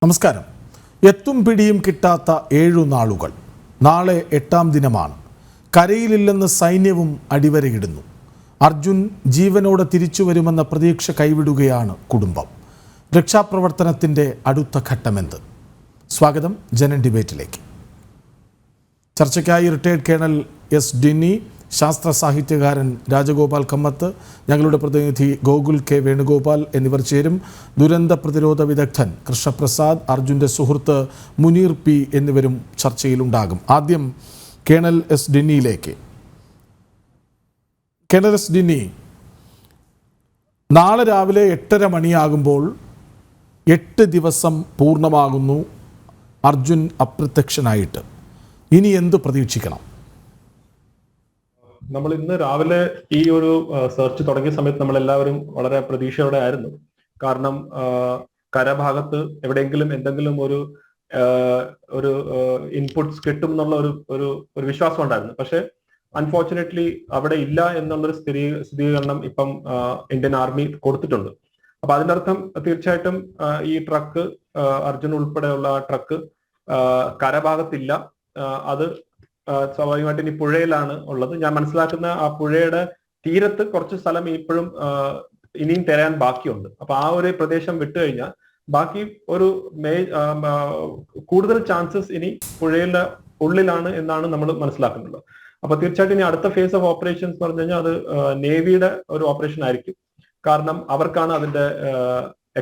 നമസ്കാരം. എത്തും പിടിയും കിട്ടാത്ത 7 നാളുകൾ. നാളെ 8ാം ദിനമാണ്. കരയിലില്ലെന്ന് സൈന്യവും അടിവരയിടുന്നു. അർജുൻ ജീവനോടെ തിരിച്ചു വരുമെന്ന പ്രതീക്ഷ കൈവിടുകയാണ് കുടുംബം. രക്ഷാപ്രവർത്തനത്തിൻ്റെ അടുത്ത ഘട്ടമെന്ത്? സ്വാഗതം ജനൻ ഡിബേറ്റിലേക്ക്. ചർച്ചയ്ക്കായി റിട്ടയർഡ് കേണൽ എസ് ഡിന്നി, ശാസ്ത്ര സാഹിത്യകാരൻ രാജഗോപാൽ കമ്മത്ത്, ഞങ്ങളുടെ പ്രതിനിധി ഗോകുൽ കെ വേണുഗോപാൽ എന്നിവർ ചേരും. ദുരന്ത പ്രതിരോധ വിദഗ്ധൻ കൃഷ്ണപ്രസാദ്, അർജുൻ്റെ സുഹൃത്ത് മുനീർ പി എന്നിവരും ചർച്ചയിലുണ്ടാകും. ആദ്യം കേണൽ എസ് ഡിന്നിയിലേക്ക്. കേണൽ എസ് ഡിന്നി, നാളെ രാവിലെ 8:30 മണിയാകുമ്പോൾ 8 ദിവസം പൂർണ്ണമാകുന്നു അർജുൻ അപ്രത്യക്ഷനായിട്ട്. ഇനി എന്ത് പ്രതീക്ഷിക്കണം? നമ്മൾ ഇന്ന് രാവിലെ ഈ ഒരു സെർച്ച് തുടങ്ങിയ സമയത്ത് നമ്മൾ എല്ലാവരും വളരെ പ്രതീക്ഷയോടെ ആയിരുന്നു. കാരണം കരഭാഗത്ത് എവിടെയെങ്കിലും എന്തെങ്കിലും ഒരു ഇൻപുട്സ് കിട്ടും എന്നുള്ള ഒരു വിശ്വാസം ഉണ്ടായിരുന്നു. പക്ഷെ അൺഫോർച്ചുനേറ്റ്ലി അവിടെ ഇല്ല എന്നുള്ളൊരു സ്ഥിരീകരണം ഇപ്പം ഇന്ത്യൻ ആർമി കൊടുത്തിട്ടുണ്ട്. അപ്പൊ അതിന്റെ അർത്ഥം തീർച്ചയായിട്ടും ഈ ട്രക്ക്, അർജുൻ ഉൾപ്പെടെയുള്ള ട്രക്ക് കരഭാഗത്തില്ല. അത് സ്വാഭാവികമായിട്ട് ഇനി പുഴയിലാണ് ഉള്ളത്. ഞാൻ മനസ്സിലാക്കുന്ന ആ പുഴയുടെ തീരത്ത് കുറച്ച് സ്ഥലം ഇപ്പോഴും ഇനിയും തിരയാൻ ബാക്കിയുണ്ട്. അപ്പൊ ആ ഒരു പ്രദേശം വിട്ടുകഴിഞ്ഞാൽ ബാക്കി ഒരു കൂടുതൽ ചാൻസസ് ഇനി പുഴയുടെ ഉള്ളിലാണ് എന്നാണ് നമ്മൾ മനസ്സിലാക്കുന്നത്. അപ്പൊ തീർച്ചയായിട്ടും ഇനി അടുത്ത ഫേസ് ഓഫ് ഓപ്പറേഷൻസ് എന്ന് പറഞ്ഞു കഴിഞ്ഞാൽ അത് നേവിയുടെ ഒരു ഓപ്പറേഷൻ ആയിരിക്കും. കാരണം അവർക്കാണ് അതിന്റെ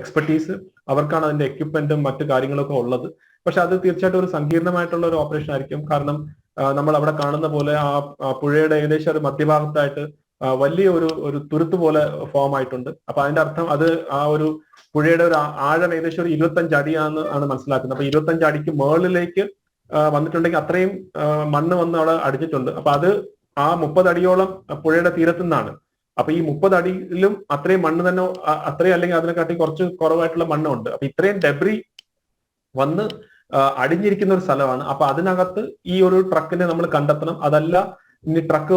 എക്സ്പെർട്ടീസ്, അവർക്കാണ് അതിന്റെ എക്യുപ്മെന്റും മറ്റു കാര്യങ്ങളൊക്കെ ഉള്ളത്. പക്ഷെ അത് തീർച്ചയായിട്ടും ഒരു സങ്കീർണമായിട്ടുള്ള ഒരു ഓപ്പറേഷൻ ആയിരിക്കും. കാരണം നമ്മൾ അവിടെ കാണുന്ന പോലെ ആ പുഴയുടെ ഏകദേശം ഒരു മധ്യഭാഗത്തായിട്ട് വലിയ ഒരു തുരുത്ത് പോലെ ഫോം ആയിട്ടുണ്ട്. അപ്പൊ അതിന്റെ അർത്ഥം അത് ആ ഒരു പുഴയുടെ ഒരു ആഴം ഏകദേശം ഒരു 25 അടിയാണ് മനസ്സിലാക്കുന്നത്. അപ്പൊ 25 അടിക്ക് മുകളിലേക്ക് വന്നിട്ടുണ്ടെങ്കിൽ അത്രയും മണ്ണ് വന്ന് അവിടെ അടിച്ചിട്ടുണ്ട്. അപ്പൊ അത് ആ 30 അടിയോളം പുഴയുടെ തീരത്തു നിന്നാണ്. അപ്പൊ ഈ 30 അടിയിലും അത്രയും മണ്ണ് തന്നെ, അത്രയും അല്ലെങ്കിൽ അതിനെക്കാട്ടി കുറച്ച് കുറവായിട്ടുള്ള മണ്ണുണ്ട്. അപ്പൊ ഇത്രയും ഡെബ്രി വന്ന് അടിഞ്ഞിരിക്കുന്ന ഒരു സ്ഥലമാണ്. അപ്പൊ അതിനകത്ത് ഈ ഒരു ട്രക്കിനെ നമ്മൾ കണ്ടെത്തണം. അതല്ല ഇനി ട്രക്ക്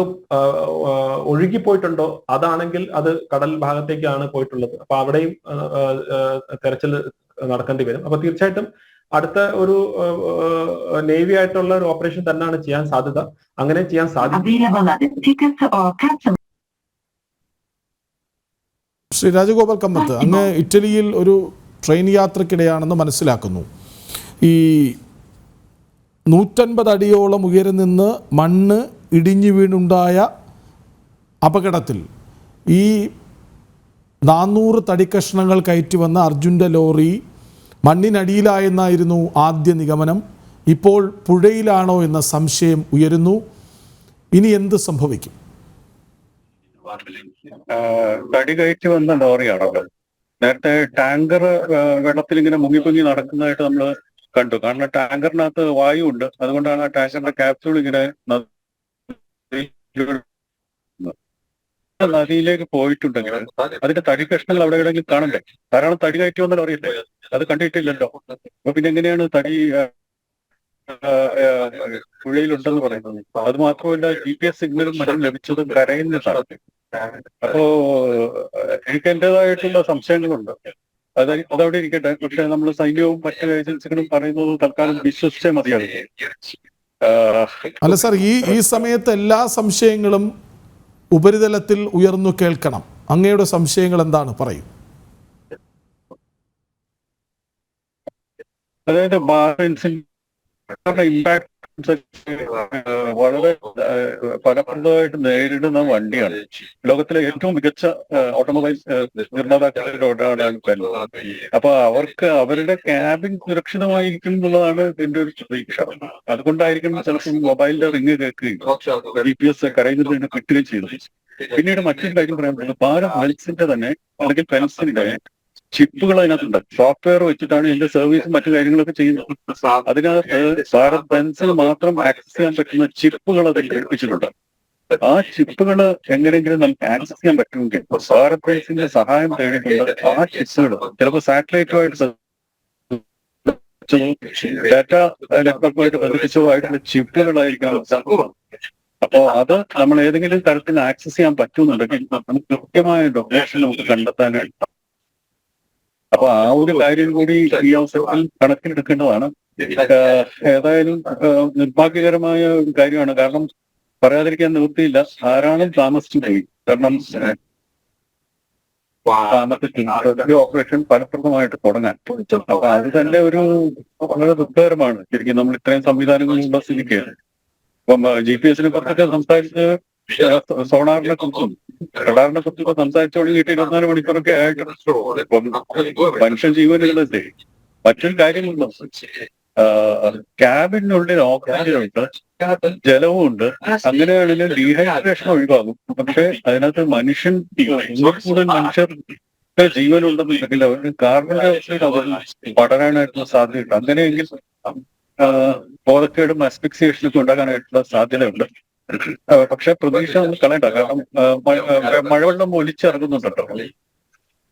ഒഴുകിപ്പോയിട്ടുണ്ടോ, അതാണെങ്കിൽ അത് കടൽ ഭാഗത്തേക്കാണ് പോയിട്ടുള്ളത്. അപ്പൊ അവിടെയും തെരച്ചിൽ നടക്കേണ്ടി വരും. അപ്പൊ തീർച്ചയായിട്ടും അടുത്ത ഒരു നേവി ആയിട്ടുള്ള ഒരു ഓപ്പറേഷൻ തന്നെയാണ് ചെയ്യാൻ സാധ്യത. അങ്ങനെ ചെയ്യാൻ സാധിക്കും. ശ്രീ രാജഗോപാൽ കമ്മത്ത്, അങ്ങ് ഇറ്റലിയിൽ ഒരു ട്രെയിൻ യാത്രക്കിടെയാണെന്ന് മനസ്സിലാക്കുന്നു. ഈ 150 അടിയോളം ഉയരം നിന്ന് മണ്ണ് ഇടിഞ്ഞു വീണുണ്ടായ അപകടത്തിൽ ഈ 400 തടിക്കഷ്ണങ്ങൾ കയറ്റി വന്ന അർജുൻ്റെ ലോറി മണ്ണിനടിയിലായെന്നായിരുന്നു ആദ്യ നിഗമനം. ഇപ്പോൾ പുഴയിലാണോ എന്ന സംശയം ഉയരുന്നു. ഇനി എന്ത് സംഭവിക്കും? തടി കയറ്റി വന്ന ലോറിയാണല്ലോ. നേരത്തെ ടാങ്കർ വെള്ളത്തിൽ ഇങ്ങനെ മുങ്ങി നടക്കുന്നതായിട്ട് നമ്മൾ കണ്ടു. കാരണം ടാങ്കറിനകത്ത് വായു ഉണ്ട്. അതുകൊണ്ടാണ് ആ ടാങ്കറിന്റെ ക്യാപ്സ്യൂൾ ഇങ്ങനെ നദിയിലേക്ക് പോയിട്ടുണ്ടെങ്കിൽ അതിന്റെ തടി കഷ്ണങ്ങൾ അവിടെ എവിടെയെങ്കിലും കാണണ്ടേ? ധാരാളം തടി കയറ്റി വന്ന ലോറിയല്ലേ, അത് കണ്ടിട്ടില്ലല്ലോ. അപ്പൊ പിന്നെ എങ്ങനെയാണ് തടി പുഴയിലുണ്ടെന്ന് പറയുന്നത്? അത് മാത്രമല്ല, GPS സിഗ്നലും മറ്റും ലഭിച്ചതും കരയിൽ നിന്നാണ്. അപ്പോ എനിക്ക് എന്റേതായിട്ടുള്ള സംശയങ്ങളുണ്ട്. അതവിടെ ഇരിക്കട്ടെ. പക്ഷെ നമ്മൾ സൈന്യവും മറ്റു ഏജൻസികളും പറയുന്നത് തൽക്കാലം വിശ്വസിച്ചേ മതിയാകും. അല്ല സാർ, ഈ സമയത്ത് എല്ലാ സംശയങ്ങളും ഉപരിതലത്തിൽ ഉയർന്നു കേൾക്കണം. അങ്ങയുടെ സംശയങ്ങൾ എന്താണ്? പറയൂ. അതായത് ഇമ്പാക്ട് വളരെ ഫലപ്രദമായിട്ട് നേരിടുന്ന വണ്ടിയാണ്. ലോകത്തിലെ ഏറ്റവും മികച്ച ഓട്ടോമൊബൈൽ നിർമ്മാതാക്കളിൽ ഒരാളാണ് പെൻസ്. അപ്പൊ അവർക്ക് അവരുടെ ക്യാബിൻ സുരക്ഷിതമായിരിക്കും എന്നുള്ളതാണ് എന്റെ ഒരു പ്രതീക്ഷ. അതുകൊണ്ടായിരിക്കും ചിലപ്പോൾ മൊബൈലിന്റെ റിങ് കേൾക്കുകയും GPS കരയിൽ നിന്ന് കിട്ടുകയും ചെയ്തു. പിന്നീട് മറ്റൊരു കാര്യം പറയാൻ പറ്റുന്നത്, ഭാരത് പെൻസിന്റെ തന്നെ അല്ലെങ്കിൽ പെൻസിന്റെ ചിപ്പുകൾ അതിനകത്തുണ്ട്. സോഫ്റ്റ്വെയർ വെച്ചിട്ടാണ് ഇതിന്റെ സർവീസും മറ്റു കാര്യങ്ങളൊക്കെ ചെയ്യുന്നത്. അതിനകത്ത് ഭാരത് പെൻസിൽ മാത്രം ആക്സസ് ചെയ്യാൻ പറ്റുന്ന ചിപ്പുകൾ അതിൽ ഘടിപ്പിച്ചിട്ടുണ്ട്. ആ ചിപ്പുകൾ എങ്ങനെയെങ്കിലും നമുക്ക് ആക്സസ് ചെയ്യാൻ പറ്റുമെങ്കിൽ ഭാരത് പെൻസിന്റെ സഹായം തേടിയിട്ടുണ്ട്. ആ ചിപ്പുകൾ ചിലപ്പോൾ സാറ്റലൈറ്റുമായിട്ട് ഡാറ്റ നെറ്റ്വർക്കുമായിട്ട് ബന്ധിപ്പിച്ചതുമായിട്ടുള്ള ചിപ്പുകളായിരിക്കാം. അപ്പോ അത് നമ്മൾ ഏതെങ്കിലും തരത്തിൽ ആക്സസ് ചെയ്യാൻ പറ്റുന്നുണ്ടെങ്കിൽ നമുക്ക് കൃത്യമായ ലൊക്കേഷൻ നമുക്ക് കണ്ടെത്താനായിട്ട്. അപ്പൊ ആ ഒരു കാര്യം കൂടി ഈ അവസരത്തിൽ കണക്കിലെടുക്കേണ്ടതാണ്. ഏതായാലും നിർഭാഗ്യകരമായ ഒരു കാര്യമാണ്. കാരണം പറയാതിരിക്കാൻ നിവൃത്തിയില്ല. ധാരാളം താമസിച്ചു പോയി. കാരണം ഓപ്പറേഷൻ ഫലപ്രദമായിട്ട് തുടങ്ങാൻ. അപ്പൊ അത് തന്നെ ഒരു വളരെ ദുഃഖകരമാണ് ശരിക്കും. നമ്മൾ ഇത്രയും സംവിധാനങ്ങളുള്ള സ്ഥിതിക്ക് ഇപ്പം GPS കുറിച്ചൊക്കെ സംസാരിച്ച് സോണാറിനെ കുറിച്ചും റഡാറിനെ കുറിച്ചൊക്കെ സംസാരിച്ചു തുടങ്ങിയിട്ട് 24 മണിക്കൂറൊക്കെ ആയിട്ട് മനുഷ്യ ജീവനുകളല്ലേ. മറ്റൊരു കാര്യമുണ്ടോ, ക്യാബിനുള്ളിൽ ഓക്സിജനുണ്ട്, ജലവും ഉണ്ട്. അങ്ങനെയാണെങ്കിൽ ഡീഹൈഡ്രേഷൻ ഒഴിവാകും. പക്ഷെ അതിനകത്ത് കൂടുതൽ മനുഷ്യർക്ക് ജീവനുണ്ടെന്നുണ്ടെങ്കിൽ അവർക്ക് കാർബൺ ഡൈ ഓക്സൈഡ് അവർ പടരാനായിട്ടുള്ള സാധ്യതയുണ്ട്. അങ്ങനെയെങ്കിൽ ബോധക്കേടും അസ്ഫിക്സിയേഷനൊക്കെ ഉണ്ടാകാനായിട്ടുള്ള സാധ്യതയുണ്ട്. പക്ഷെ പ്രതീക്ഷ നമ്മൾ കളയണ്ട. കാരണം മഴവെള്ളം ഒലിച്ചിറങ്ങുന്നുണ്ടല്ലോ.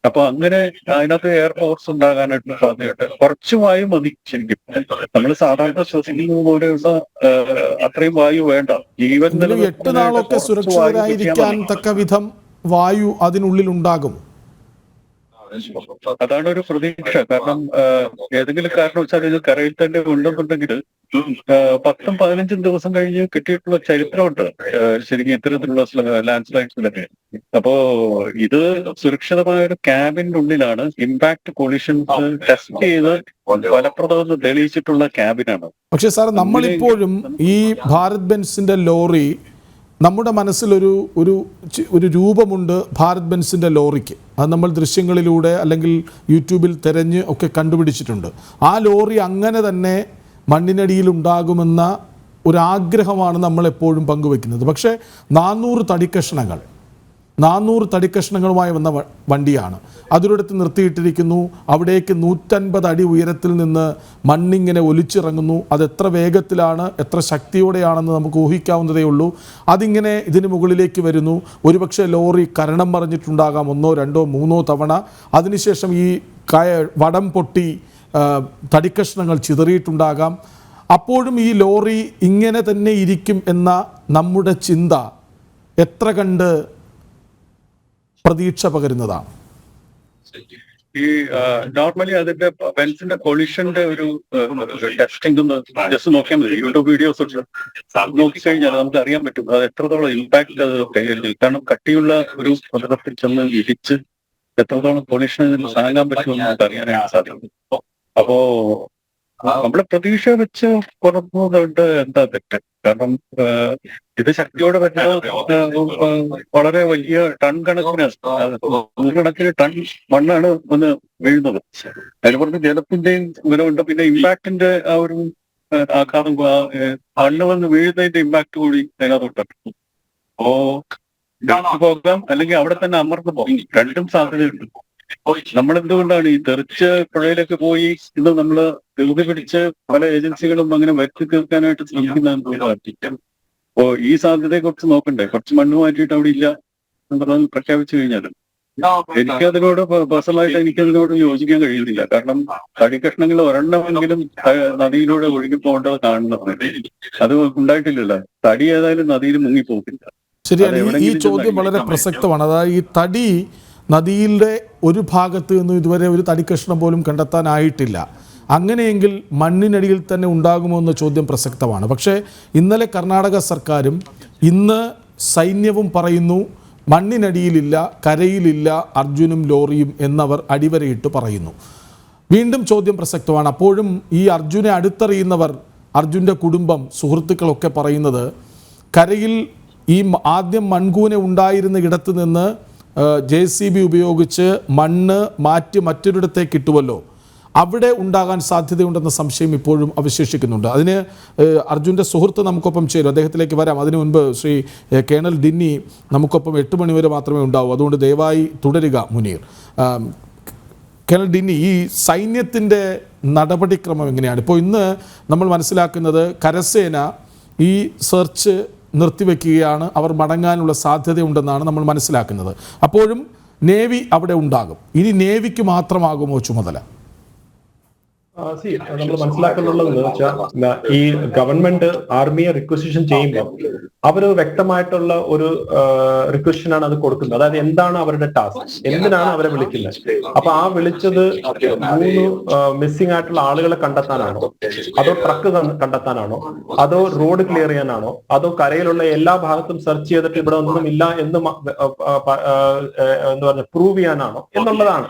അപ്പൊ അങ്ങനെ അതിനകത്ത് എയർ ഫോഴ്സ് ഉണ്ടാകാനായിട്ടുള്ള സാധ്യതയുണ്ട്. കുറച്ച് വായു മതി ശരിക്കും. നമ്മൾ സാധാരണ ശ്വസിക്കുന്നത് പോലെയുള്ള അത്രയും വായു വേണ്ട. ജീവൻ 8 നാളൊക്കെ സുരക്ഷിതരായിരിക്കാൻ തക്ക വിധം വായു അതിനുള്ളിൽ ഉണ്ടാകും. അതാണ് ഒരു പ്രതീക്ഷ. കാരണം ഏതെങ്കിലും കാരണവശാൽ ഇത് കരയിൽ തന്നെ ഉണ്ടെന്നുണ്ടെങ്കിൽ 10-15 ദിവസം കഴിഞ്ഞ് കിട്ടിയിട്ടുള്ള ചരിത്രമുണ്ട് ശരിക്കും ഇത്തരത്തിലുള്ള ലാൻഡ് സ്ലൈഡ്സിലൊക്കെ. അപ്പോ ഇത് സുരക്ഷിതമായ ഒരു ക്യാബിന്റെ ഉള്ളിലാണ്. ഇമ്പാക്ട് കൊളിഷൻസ് ടെസ്റ്റ് ചെയ്ത് ഫലപ്രദമെന്ന് തെളിയിച്ചിട്ടുള്ള ക്യാബിനാണ്. പക്ഷെ സാർ, നമ്മളിപ്പോഴും ഈ ഭാരത് ബെൻസിന്റെ ലോറി, നമ്മുടെ മനസ്സിലൊരു ഒരു ഒരു രൂപമുണ്ട് ഭാരത് ബെൻസിൻ്റെ ലോറിക്ക്. അത് നമ്മൾ ദൃശ്യങ്ങളിലൂടെ അല്ലെങ്കിൽ യൂട്യൂബിൽ തിരഞ്ഞ് ഒക്കെ കണ്ടുപിടിച്ചിട്ടുണ്ട്. ആ ലോറി അങ്ങനെ തന്നെ മണ്ണിനടിയിൽ ഉണ്ടാകുമെന്ന ഒരാഗ്രഹമാണ് നമ്മളെപ്പോഴും പങ്കുവെക്കുന്നത്. പക്ഷേ 400 തടിക്കഷ്ണങ്ങളുമായി വന്ന വണ്ടിയാണ്. അതിലൊടുത്ത് നിർത്തിയിട്ടിരിക്കുന്നു. അവിടേക്ക് 150 അടി ഉയരത്തിൽ നിന്ന് മണ്ണിങ്ങനെ ഒലിച്ചിറങ്ങുന്നു. അത് എത്ര വേഗത്തിലാണ്, എത്ര ശക്തിയോടെയാണെന്ന് നമുക്ക് ഊഹിക്കാവുന്നതേ ഉള്ളൂ. അതിങ്ങനെ ഇതിന് മുകളിലേക്ക് വരുന്നു. ഒരുപക്ഷെ ലോറി കരണം മറിഞ്ഞിട്ടുണ്ടാകാം 1, 2, 3 തവണ. അതിനുശേഷം ഈ വടം പൊട്ടി തടിക്കഷ്ണങ്ങൾ ചിതറിയിട്ടുണ്ടാകാം. അപ്പോഴും ഈ ലോറി ഇങ്ങനെ തന്നെ ഇരിക്കും എന്ന നമ്മുടെ ചിന്ത എത്ര കണ്ട് പ്രതീക്ഷ പകരുന്നതാണ്. ഈ നോർമലി അതിന്റെ ബെൻസിന്റെ കൊളിഷന്റെ ഒരു ടെസ്റ്റിംഗ് ഒന്ന് ജസ്റ്റ് നോക്കിയാൽ മതി. യൂട്യൂബ് വീഡിയോസ് നോക്കിക്കഴിഞ്ഞാൽ നമുക്ക് അറിയാൻ പറ്റും അത് എത്രത്തോളം ഇമ്പാക്ട് അത്. കാരണം കട്ടിയുള്ള ഒരു പദത്തിൽ ചെന്ന് ഇടിച്ച് എത്രത്തോളം കൊളിഷൻ താങ്ങാൻ പറ്റുമെന്ന് നമുക്ക് അറിയാനായിട്ട് സാധിക്കും. അപ്പോ നമ്മുടെ പ്രതീക്ഷ വെച്ച് പുറത്തുകൊണ്ട് എന്താ തെറ്റ്? കാരണം ഇത് ശക്തിയോടെ വരുന്ന വളരെ വലിയ ടൺ കണക്കിന് 100 ടൺ മണ്ണാണ് വന്ന് വീഴുന്നത്. അതിന് പുറത്ത് ജലത്തിന്റെയും ഗുണമുണ്ട്. പിന്നെ ഇമ്പാക്ടിന്റെ ആ ഒരു ആഘാതം, മണ്ണ് വന്ന് വീഴുന്നതിന്റെ ഇമ്പാക്ട് കൂടി അതിനകത്തുണ്ട്. അപ്പോ പോകാം, അല്ലെങ്കിൽ അവിടെ തന്നെ അമർന്നു പോകും. രണ്ടും സാധ്യതയുണ്ട്. നമ്മൾ എന്തുകൊണ്ടാണ് ഈ തെറിച്ച പുഴയിലൊക്കെ പോയി ഇന്ന് നമ്മള് ധൃതി പിടിച്ച് പല ഏജൻസികളും അങ്ങനെ വരുത്തി തീർക്കാനായിട്ട് ശ്രമിക്കുന്നതെന്ന്? അപ്പോ ഈ സാധ്യതയെ കുറിച്ച് നോക്കണ്ടേ? കുറച്ച് മണ്ണ് മാറ്റിയിട്ട് അവിടെ ഇല്ല എന്നുള്ളത് പ്രഖ്യാപിച്ചു കഴിഞ്ഞാൽ എനിക്കതിനോട് പേഴ്സണലായിട്ട് എനിക്കതിനോട് യോജിക്കാൻ കഴിയുന്നില്ല. കാരണം തടിക്കഷ്ണങ്ങൾ ഒരെണ്ണമെങ്കിലും നദിയിലൂടെ ഒഴുകി പോകേണ്ടത് കാണുന്നതാണ്. അത് ഉണ്ടായിട്ടില്ലല്ലോ. തടി ഏതായാലും നദിയിൽ മുങ്ങിപ്പോകില്ല. ശരിയാണ്. ഈ ചോദ്യം വളരെ പ്രസക്തമാണ്. അതായത് ഈ തടി നദിയിലെ ഒരു ഭാഗത്ത് നിന്നും ഇതുവരെ ഒരു തടിക്കഷ്ണം പോലും കണ്ടെത്താനായിട്ടില്ല. അങ്ങനെയെങ്കിൽ മണ്ണിനടിയിൽ തന്നെ ഉണ്ടാകുമോ എന്ന ചോദ്യം പ്രസക്തമാണ്. പക്ഷേ ഇന്നലെ കർണാടക സർക്കാരും ഇന്ന് സൈന്യവും പറയുന്നു മണ്ണിനടിയിലില്ല, കരയിലില്ല അർജുനും ലോറിയും എന്നവർ അടിവരയിട്ട് പറയുന്നു. വീണ്ടും ചോദ്യം പ്രസക്തമാണ്. അപ്പോഴും ഈ അർജുനെ അടുത്തറിയുന്നവർ, അർജുൻ്റെ കുടുംബം, സുഹൃത്തുക്കളൊക്കെ പറയുന്നത് കരയിൽ ഈ ആദ്യം മൺകൂന ഉണ്ടായിരുന്ന ഇടത്ത് നിന്ന് JCB ഉപയോഗിച്ച് മണ്ണ് മാറ്റി മറ്റൊരിടത്തേക്ക് ഇട്ടുവല്ലോ, അവിടെ ഉണ്ടാകാൻ സാധ്യതയുണ്ടെന്ന സംശയം ഇപ്പോഴും അവശേഷിക്കുന്നുണ്ട്. അതിന് അർജുൻ്റെ സുഹൃത്ത് നമുക്കൊപ്പം ചേരും. അദ്ദേഹത്തിലേക്ക് വരാം. അതിനു മുൻപ് ശ്രീ കേണൽ ഡിന്നി നമുക്കൊപ്പം 8 മണി വരെ മാത്രമേ ഉണ്ടാവൂ. അതുകൊണ്ട് ദയവായി തുടരുക മുനീർ. കേണൽ ഡിന്നി, ഈ സൈന്യത്തിൻ്റെ നടപടിക്രമം എങ്ങനെയാണ്? ഇപ്പോൾ ഇന്ന് നമ്മൾ മനസ്സിലാക്കുന്നത് കരസേന ഈ സെർച്ച് നിർത്തിവെക്കുകയാണ്. അവർ മടങ്ങാനുള്ള സാധ്യതയുണ്ടെന്നാണ് നമ്മൾ മനസ്സിലാക്കുന്നത്. അപ്പോഴും നേവി അവിടെ ഉണ്ടാകും. ഇനി നേവിക്ക് മാത്രമാകുമോ ചുമതല? നമ്മൾ മനസ്സിലാക്കുന്നുള്ളത് എന്ന് വെച്ചാൽ ഈ ഗവൺമെന്റ് ആർമിയെ റിക്വസിഷൻ ചെയ്യുമ്പോൾ അവര് വ്യക്തമായിട്ടുള്ള ഒരു റിക്വസിഷൻ ആണ് അത് കൊടുക്കുന്നത്. അതായത് എന്താണ് അവരുടെ ടാസ്ക്, എന്തിനാണ് അവരെ വിളിക്കുന്നത്. അപ്പൊ ആ വിളിച്ചത് 3 മിസ്സിംഗ് ആയിട്ടുള്ള ആളുകളെ കണ്ടെത്താനാണോ, അതോ ട്രക്ക് കണ്ടെത്താനാണോ, അതോ റോഡ് ക്ലിയർ ചെയ്യാനാണോ, അതോ കരയിലുള്ള എല്ലാ ഭാഗത്തും സെർച്ച് ചെയ്തിട്ട് ഇവിടെ ഒന്നും ഇല്ല എന്ന് എന്താ പറയുക പ്രൂവ് ചെയ്യാനാണോ എന്നുള്ളതാണ്.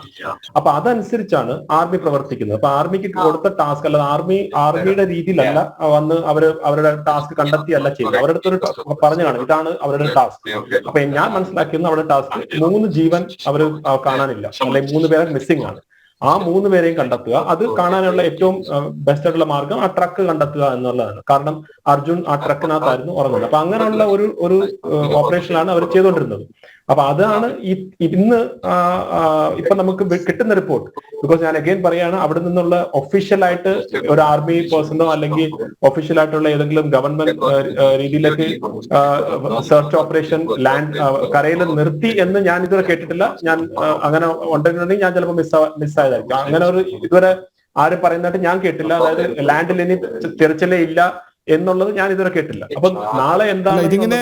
അപ്പൊ അതനുസരിച്ചാണ് ആർമി പ്രവർത്തിക്കുന്നത്. അപ്പൊ ആർമിക്ക് കൊടുത്ത ടാസ്ക് അല്ലാതെ ആർമിയുടെ രീതിയിലല്ല വന്ന് അവരുടെ ടാസ്ക് കണ്ടെത്തിയല്ല ചെയ്യുന്നത്. അവരുടെ അടുത്തൊരു പറഞ്ഞു കാണും ഇതാണ് അവരുടെ ടാസ്ക്. അപ്പൊ ഞാൻ മനസ്സിലാക്കിയത് അവരുടെ ടാസ്ക് 3 ജീവൻ അവർ കാണാനില്ല, അല്ലെങ്കിൽ 3 പേരെ മിസ്സിംഗ് ആണ്. ആ 3 പേരെയും കണ്ടെത്തുക. അത് കാണാനുള്ള ഏറ്റവും ബെസ്റ്റ് ആയിട്ടുള്ള മാർഗം ആ ട്രക്ക് കണ്ടെത്തുക എന്നുള്ളതാണ്. കാരണം അർജുൻ ആ ട്രക്കിനകത്തായിരുന്നു ഉറങ്ങുന്നത്. അപ്പൊ അങ്ങനെയുള്ള ഒരു ഓപ്പറേഷനാണ് അവർ ചെയ്തുകൊണ്ടിരുന്നത്. അപ്പൊ അതാണ് ഇന്ന് ഇപ്പൊ നമുക്ക് കിട്ടുന്ന റിപ്പോർട്ട്. ബിക്കോസ് ഞാൻ അഗൈൻ പറയാണ്, അവിടെ നിന്നുള്ള ഒഫീഷ്യലായിട്ട് ഒരു ആർമി പേഴ്സണോ അല്ലെങ്കിൽ ഒഫീഷ്യലായിട്ടുള്ള ഏതെങ്കിലും ഗവൺമെന്റ് രീതിയിലേക്ക് സെർച്ച് ഓപ്പറേഷൻ കരയിൽ നിർത്തി എന്ന് ഞാൻ ഇതുവരെ കേട്ടിട്ടില്ല. ഞാൻ അങ്ങനെ ഉണ്ടെന്നുണ്ടെങ്കിൽ ഞാൻ ചിലപ്പോൾ മിസ്സായതായിരിക്കും. അങ്ങനെ ഒരു ഇതുവരെ ആരും പറയുന്നതായിട്ട് ഞാൻ കേട്ടില്ല. അതായത് ലാൻഡിൽ ഇനി തിരച്ചിലേ ഇല്ല എന്നുള്ളത് ഞാൻ ഇതുവരെ കേട്ടില്ല. അപ്പൊ നാളെ എന്താണ് ഇതിങ്ങനെ